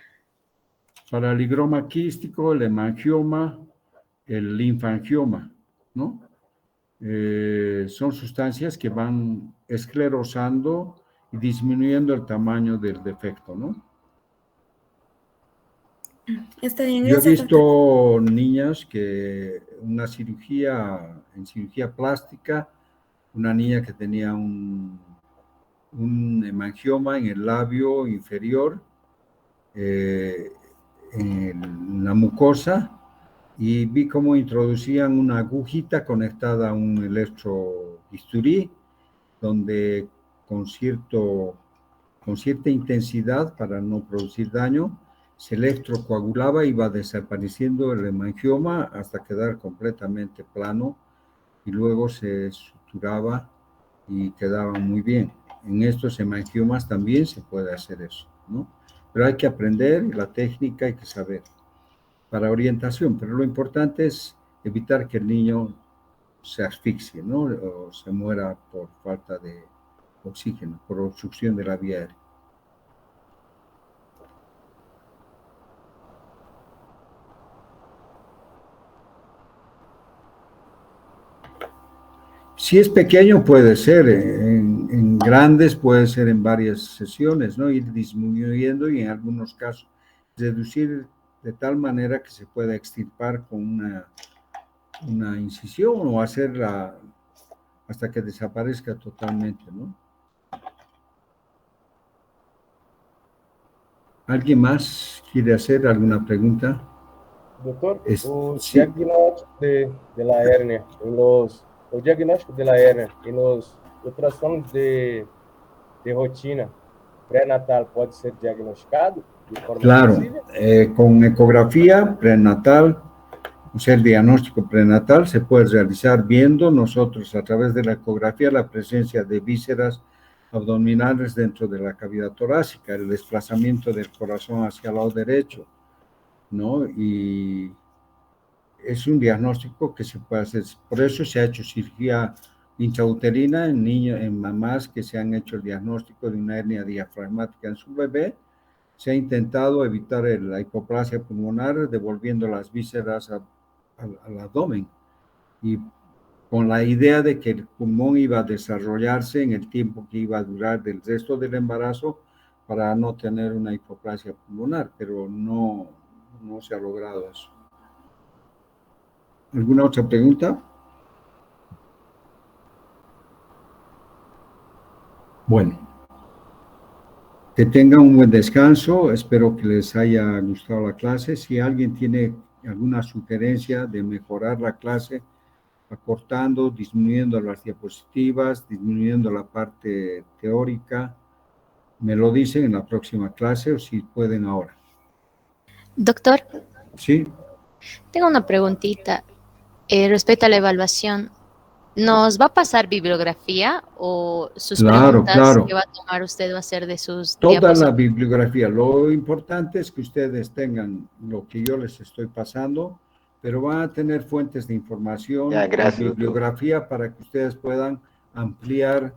Para el higroma quístico, el hemangioma, el linfangioma, ¿no? Son sustancias que van esclerosando y disminuyendo el tamaño del defecto, ¿no? Está bien, Yo he gracias, visto niñas que en cirugía plástica, una niña que tenía un hemangioma en el labio inferior, en la mucosa, y vi cómo introducían una agujita conectada a un electrobisturí, donde con cierta intensidad, para no producir daño, se electrocoagulaba y iba desapareciendo el hemangioma hasta quedar completamente plano, y luego se suturaba y quedaba muy bien. En estos hemangiomas también se puede hacer eso, ¿no? Pero hay que aprender la técnica, hay que saber para orientación, pero lo importante es evitar que el niño se asfixie, ¿no? O se muera por falta de oxígeno, por obstrucción de la vía aérea. Si es pequeño puede ser, en grandes puede ser en varias sesiones, ¿no? Ir disminuyendo y en algunos casos reducir de tal manera que se pueda extirpar con una incisión o hacerla hasta que desaparezca totalmente, ¿no? ¿Alguien más quiere hacer alguna pregunta? Doutor, o Sí. diagnóstico de la hérnia, o diagnóstico de la hérnia e nos ultrassons de rotina pré-natal pode ser diagnosticado de forma Claro, sencilla? con ecografía prenatal, o sea, el diagnóstico prenatal se puede realizar viendo nosotros a través de la ecografía la presencia de vísceras abdominales dentro de la cavidad torácica, el desplazamiento del corazón hacia el lado derecho, ¿no? Y es un diagnóstico que se puede hacer. Por eso se ha hecho cirugía intrauterina en niños, en mamás que se han hecho el diagnóstico de una hernia diafragmática en su bebé. Se ha intentado evitar la hipoplasia pulmonar devolviendo las vísceras al abdomen y con la idea de que el pulmón iba a desarrollarse en el tiempo que iba a durar del resto del embarazo para no tener una hipoplasia pulmonar, pero no se ha logrado eso. ¿Alguna otra pregunta? Bueno, que tengan un buen descanso. Espero que les haya gustado la clase. Si alguien tiene alguna sugerencia de mejorar la clase, acortando, disminuyendo las diapositivas, disminuyendo la parte teórica, me lo dicen en la próxima clase o si pueden ahora. Doctor, ¿Sí? tengo una preguntita respecto a la evaluación. ¿Nos va a pasar bibliografía o sus preguntas Claro. que va a tomar usted va a ser de sus Toda la diapositivas? bibliografía. Lo importante es que ustedes tengan lo que yo les estoy pasando, pero van a tener fuentes de información Ya, gracias, y doctor. bibliografía para que ustedes puedan ampliar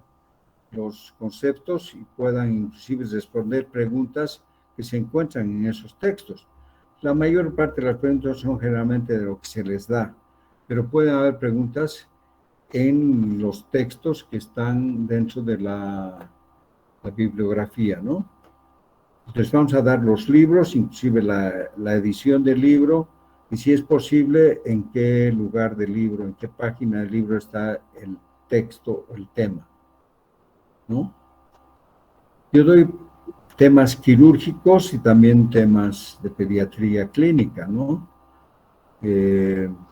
los conceptos y puedan inclusive responder preguntas que se encuentran en esos textos. La mayor parte de las preguntas son generalmente de lo que se les da, pero pueden haber preguntas en los textos que están dentro de la bibliografía, ¿no? Entonces vamos a dar los libros, inclusive la edición del libro, y si es posible, en qué lugar del libro, en qué página del libro está el texto o el tema, ¿no? Yo doy temas quirúrgicos y también temas de pediatría clínica, ¿no?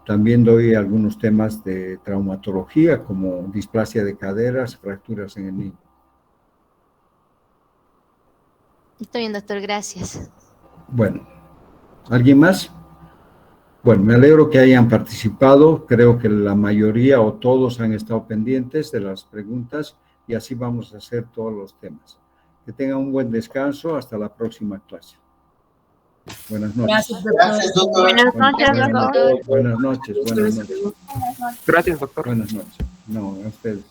También doy algunos temas de traumatología, como displasia de caderas, fracturas en el niño. Está bien, doctor, gracias. Bueno, ¿alguien más? Bueno, me alegro que hayan participado. Creo que la mayoría o todos han estado pendientes de las preguntas y así vamos a hacer todos los temas. Que tengan un buen descanso. Hasta la próxima clase. Buenas noches. Gracias, doctor. Gracias, doctor. Buenas noches, doctor. Buenas noches. Buenas noches. Gracias, doctor. Buenas noches. No, a ustedes.